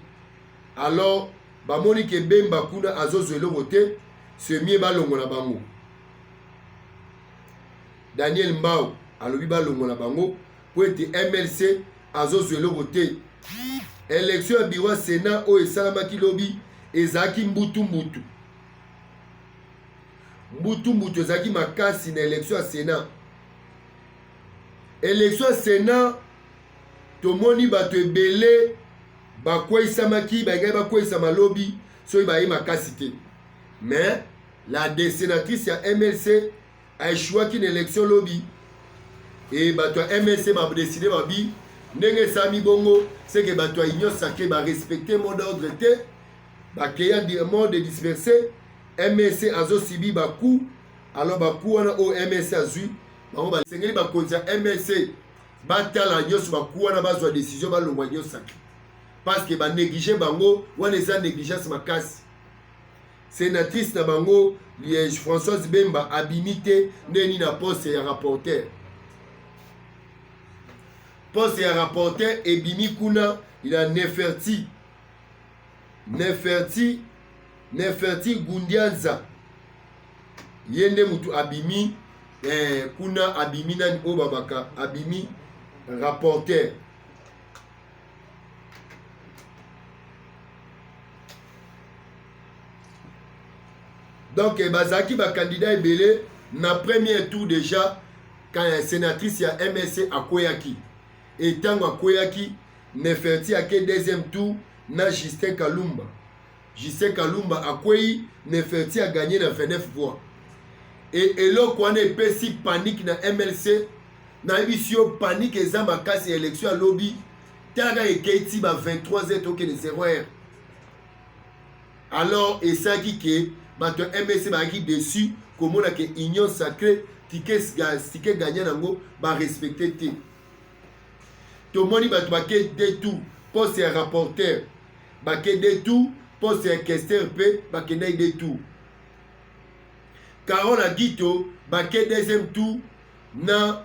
Speaker 1: Alors bamoni ke Bemba kuna azozwelo vote se mie balongo na bango. Daniel Mbao alobi balongo na bango po ete MLC azozwelo vote. Élection ya bureau Sénat oyo esalamaki lobi ezalaki mbutu ezalaki makasi na élection ya Sénat. Élection ya Sénat tomoni bato ebele bakweisamaki bagai bakweisama lobi soki baye makasi te. Mais la sénatrice ya MLC a échouaki na élection lobi et bato ya MLC badeside babi ndenge esami bongo c'est que bato ya Union sacrée barespecte mot d'ordre te bakeya mort de disperser. MLC azosibi baku alors baku wana o MLC azwi bango basengeli bakonzi ya MLC batala nyonso baku wana bazwa décision balongwa Union sacrée parce que banéglige bango wana eza négligence makasi. Sénatrice na bango Françoise Bemba abimite ndeni na poste ya rapporteur. Poste ya rapporteur ebimi kuna ila Neferti Gundianza yende mutu abimi kuna abimi nani obabaka abimi rapporteur. Donc bazaki ba candidat ebele na premier tour déjà quand sénatrice ya MSC akoyaki et tango akoyaki Neferti ake deuxième tour na Justin Kalumba. Justin Kalumba akoyi Neferti a gagné na 29 voix. Et eloko wana epesi panique na MLC na ebisio panique eza makasi élection ya lobby taga eketi ba 23h toke les 0h. Alors esaki ke bato MLC baki dessus komona ke Union sacrée ticket gagné nango ba respecter te. Tomoni bato bake de tout poste ya rapporteur bake de tout poste ya questeur pe bake na de tout. Carole Agito bake deuxième tour na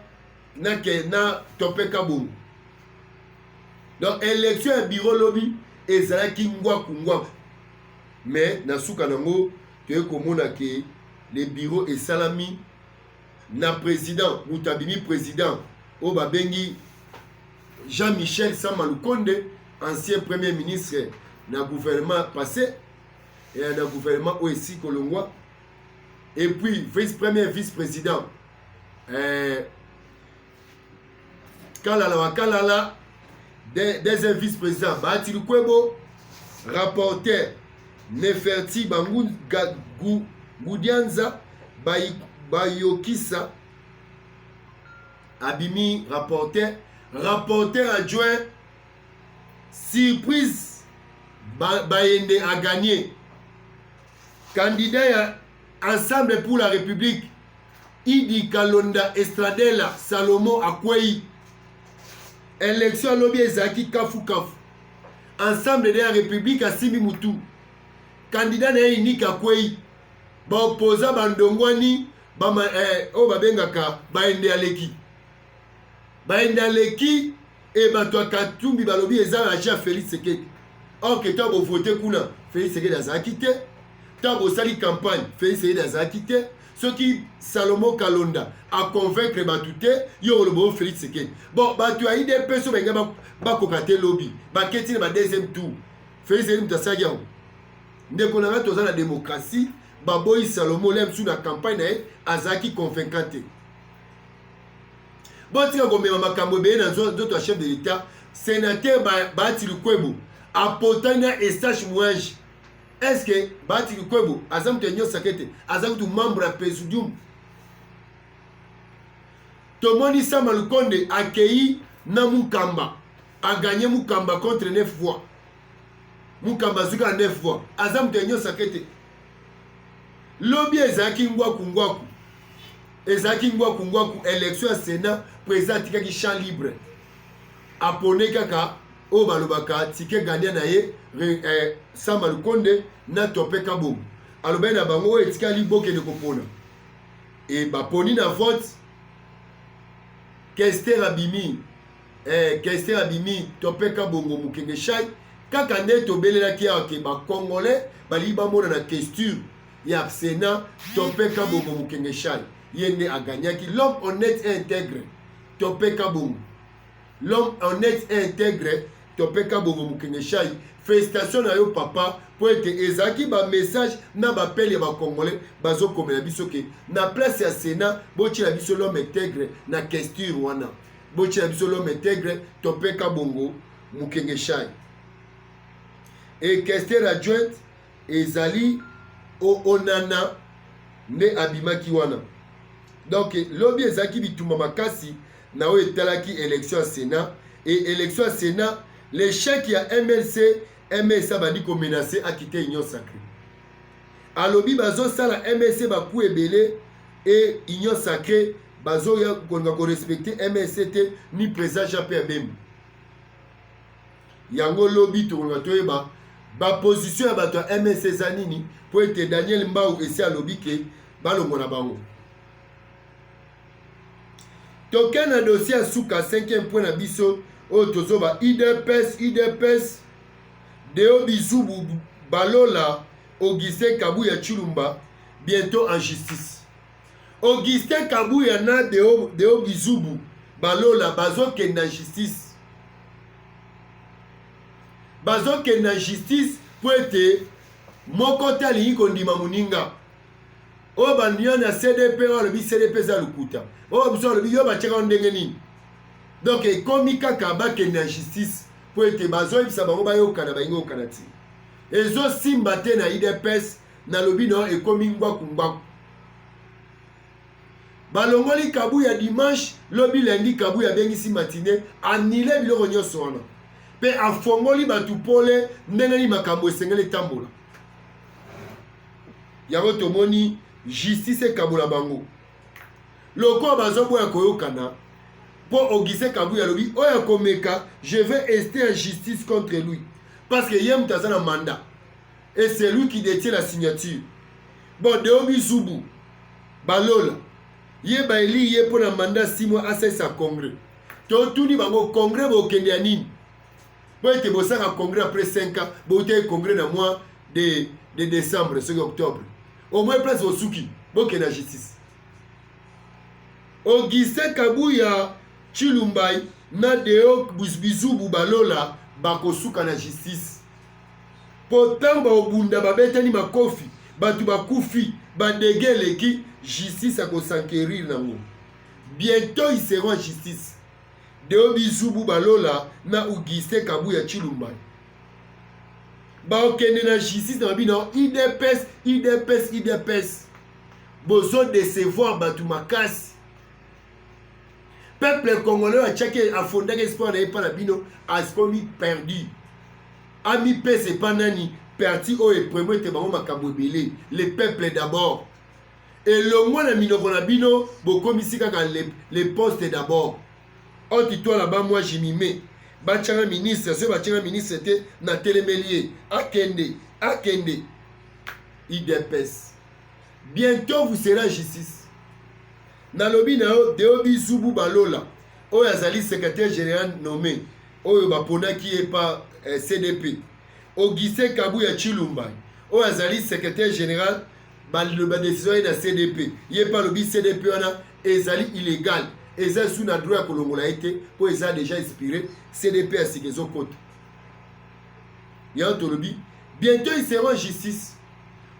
Speaker 1: Topé Kabou. Donc élection ya bureau lobby ezalaki ngwaku. Mais na suka nango te komona ke le bureau et salami na président mutabimi président o babengi Jean-Michel Samalukonde, ancien premier ministre na gouvernement passé et na gouvernement aussi Kolongwa, et puis vice-premier vice-président Kalala deuxième vice-président Bahati Lukwebo, rapporteur Neferti Gudianza Bayokisa abimi rapporteur adjoint surprise Bayende a gagné. Candidat ya Ensemble pour la République Idi Kalonda Estradela Salomo Akwei. Élection lobby ezaki kafu. Ensemble de la République Asimi Mutu. Candidat na unique Akwei. Ba opposant bandongwani babengaka Bayende Aleki. Bayende Aleki et bato Katumbi balobi eza acha Félix Sekedi. Or que tu voté kuna Félix Sekedi azaki te. Tu as sali campagne Félix Sekedi azaki te. ce qui Salomo Kalonda a convaincre batute yo le bon Félix Tshisekedi bon batu a IDPS so benga ba kokate lobby ba keti na deuxième tour Félix Tshisekedi mutasagia ndeko na toza na démocratie baboyi Salomo lem sous na campagne na azaki convaincante bon tika komema makambo be na d'autres chef de l'état sénateur Bahati Lukwebo apotana Eustache Mouange. Est-ce que Bahati Lukwebo azam tenyo sakete azam tu membre à Presidium Tomoni Sama Lukonde accueilli na Mukamba a gagné Mukamba contre 9 fois Mukamba zuka 9 fois azam tenyo sakete lobby ezaki ngwaku élection à Sénat président tikaki champ libre apone kaka o balobaka tike gardien na ye Sama Lukonde na topeka boum alobe na bango etika liboke de kopona et baponi na vote Kester Abimi topeka bongo mukenge shai kaka nde tobelelaki awa ke bakongolais bali bamona na question ya Sénat topeka bongo mukenge shai ye nde aganyaki l'homme honnête et intègre topeka bongo l'homme honnête et intègre topeka bongo mukenge shai. Félicitations na yo papa pour être ezaki ba message na ba pele ba congolais bazo komela biso ke na place ya Sénat bochi la biso l'homme intègre na question wana bochi la biso l'homme intègre topeka bongo mukenge shai et question adjointe ezali o onana ne abimaki wana donc lobby ezaki bituma makasi na o etalaki élection à Sénat et élection à Sénat l'échec ya MLC bandi ko menacer à quitter Union Sacrée. Alobi bazo sala MLC ba ku ebele et Union Sacrée bazo ya konga ko respecter MLC te ni président Jean-Pierre Bemba. Yango lobby to konga toyeba ba position ya bato MLC zanini pour être Daniel Mbao esi alobi ke balongo na bango. Token na dossier suka 5e point na biso o tozoba IDPS Deo Bizubu Balola Augustin Kabuya Chilumba bientôt en justice. Augustin Kabuya na Deo Bizubu Balola bazoke na justice. Bazoke na justice pour être moko tali kondima muninga. O banyo na CDP o le CDP za lukuta. O biso le yo ba cheka ndenge nini. Donc komi kaka ba ke na justice pour être bazo ibisa bango ba yo kana ba ingo kanati. Ezo simba te na IDPS na lobi no e komi ngwa. Balongoli Kabuya dimanche lobi lundi Kabuya bengisi matinée annulé biloko nyonso wana. Pe afongoli batu pole ndenge makambo esengeli tambola. Yango tomoni justice Kabola bango. Loko bazobo ya koyokana pour Augustin Kabuya lobi oya komeka je vais rester en justice contre lui parce que yem tazana mandat et c'est lui qui détient la signature. Bon Deo Bizubu Balola ye baili ye pour un mandat 6 mois à sa congrès. To tuni bango congrès bo kende ya nini? Bo ete bosaka congrès après 5 ans, bo te congrès na mois de décembre, 5 octobre. Au moins place au souki, bo kende la justice. Augustin Kabuya Chilumbai na Deo Bizubu Balola bakosuka na justice. Pourtant ba obunda babetani makofi, batu bakufi, badegele ki justice a s'enquérir nango. Bientôt ils seront en justice. Deo Bizubu Balola na Augustin Kabuya Chilumbai. Ba okende na justice na bino IDPS. Bozo décevoir batu makasi. Peuple congolais a checké a fondé espoir na pas la bino a commis perdu. Ami pese panani parti o e premier te bango makambo belé. Le peuple d'abord. Et le moins la minoko na bino bokomisi kaka les postes d'abord. Oti toi là-bas moi j'y m'y mets. Bachanga ministre, ce bachanga ministre c'était na télémélier. Akende. IDPS. Bientôt vous serez en justice. Nalobi nao Deo Bizubu Balola. Oyo azali secrétaire général nommé. Oyo bapona qui est pas CDP. Augustin Kabuya Chilumba. Oyo azali secrétaire général baloba décision na CDP ye pa lobi CDP wana ezali illégal eza sous na droit ya kolongola ete po eza déjà inspiré CDP à sikezo kota ya tolobi bientôt ils seront en justice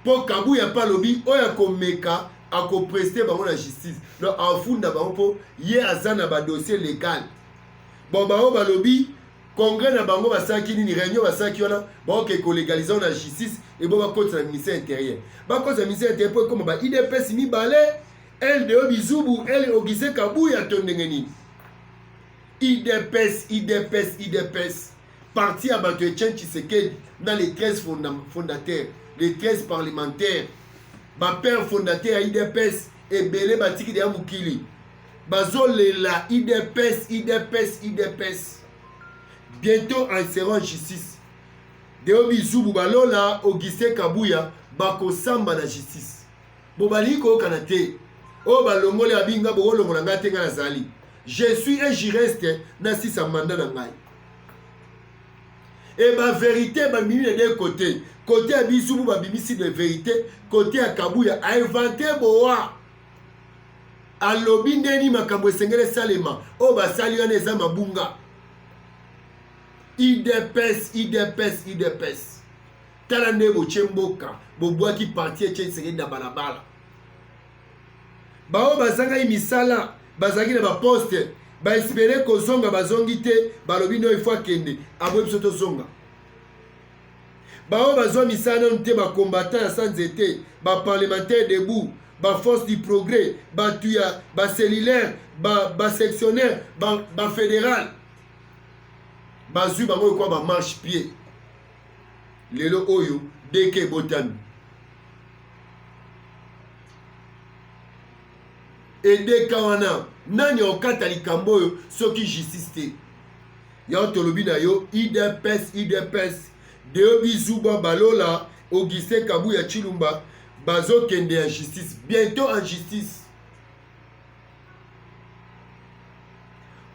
Speaker 1: pour Kabuya pa lobi oya komeka ako prester bango na justice donc afunda bango po ye azana ba dossier légal bon bango balobi congrès na bango basaki nini réunion basaki wana baoke kolégaliser na justice et bon bakotisa na ministère intérieur bakotisa na ministère intérieur po ekoma ba IDPS mibale LDO Bizubu el Ogise Kabuya to ndenge nini IDPS parti à bato Etienne Tshisekedi dans les 13 fondateurs les 13 parlementaires ba père fondateur à IDPS et belé batiki de Mukili bazolela IDPS bientôt en seront en justice Deo Bizubu balola Auguste Kabuya bako samba na justice bobali ko kanate o balongole abinga bo longola ngate nga nazali je suis et j'y reste na sisa mandat na ngai et ma vérité ba mimi de deux côtés côté à Bizubu ba bimisi de vérité côté à Kabuya a inventé boa a lobi ndeni makambo esengele salema o basali wana eza mabunga IDPS tala nde bochemboka bobwaki parti Etienne Tshisekedi na balabala bao bazanga misala bazaki na ba poste ba espérer kozonga bazongi te balobi no ifwa kende abo biso to zonga bao bazwa misala nte ba combattant ya sans été ba parlementaire debout ba force du progrès ba tuya ba cellulaire ba sectionnaire ba fédéral bazui bango kwa ba marche pied lelo oyo deke botami edeka wana nani okata likambo oyo soki justice te ya tolobi na yo IDPS Deo Bizubu balola Auguste Kabuya Chilumba bazokende en justice bientôt en justice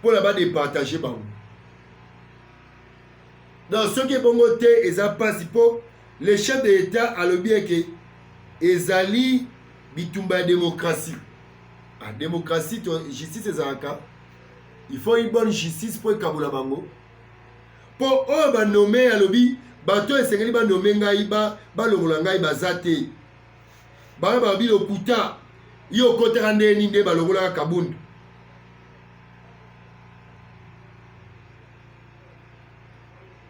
Speaker 1: pour la bas départager bango dans ce qui est bon côté eza pasi po le chef de l'État a le bien que ezali bitumba démocratie la démocratie justice ezalaka il faut une bonne justice pour kabula bango po o ba nommé a lobi bato esengeli ba nommé ngai ba longola ngai bazate ba bi lokuta yo kotera ndeni nde ba longola kabundu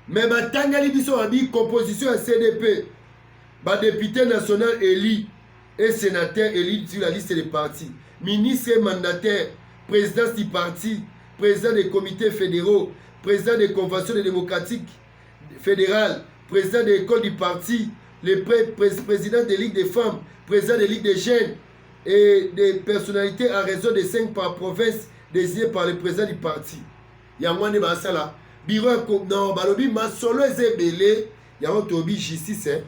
Speaker 1: mais batangeli biso babi composition ya CDP ba député national élu et sénateur élu sur la liste des partis ministre et mandataire président du parti président des comités fédéraux président des conventions démocratiques fédérales président de l'école du parti le président des ligues des femmes président des ligues des jeunes et des personnalités à raison de 5 par province désignés par le président du parti yangwande basala bureau non balobi masolo ezebele yango tobi justice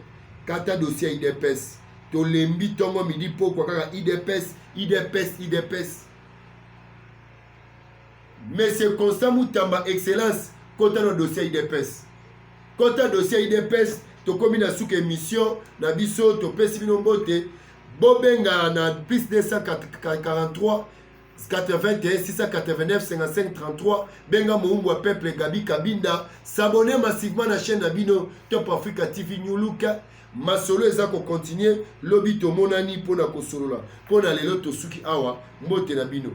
Speaker 1: kata dossier IDPS to lembi tongo midi pokwa kaka IDPS Monsieur Constant Moutamba excellence kota no dossier IDPS kota dossier IDPS to komi na suka émission na biso to pesi bino mbote bobenga na plus 243 81 689 55 33 benga moumbu wa peuple Gabi Kabinda s'abonner massivement na chaîne Nabino Top Africa TV New Look masolo eza ko continuer lobi to monani pona ko solola pona lelo to suki awa mbote na bino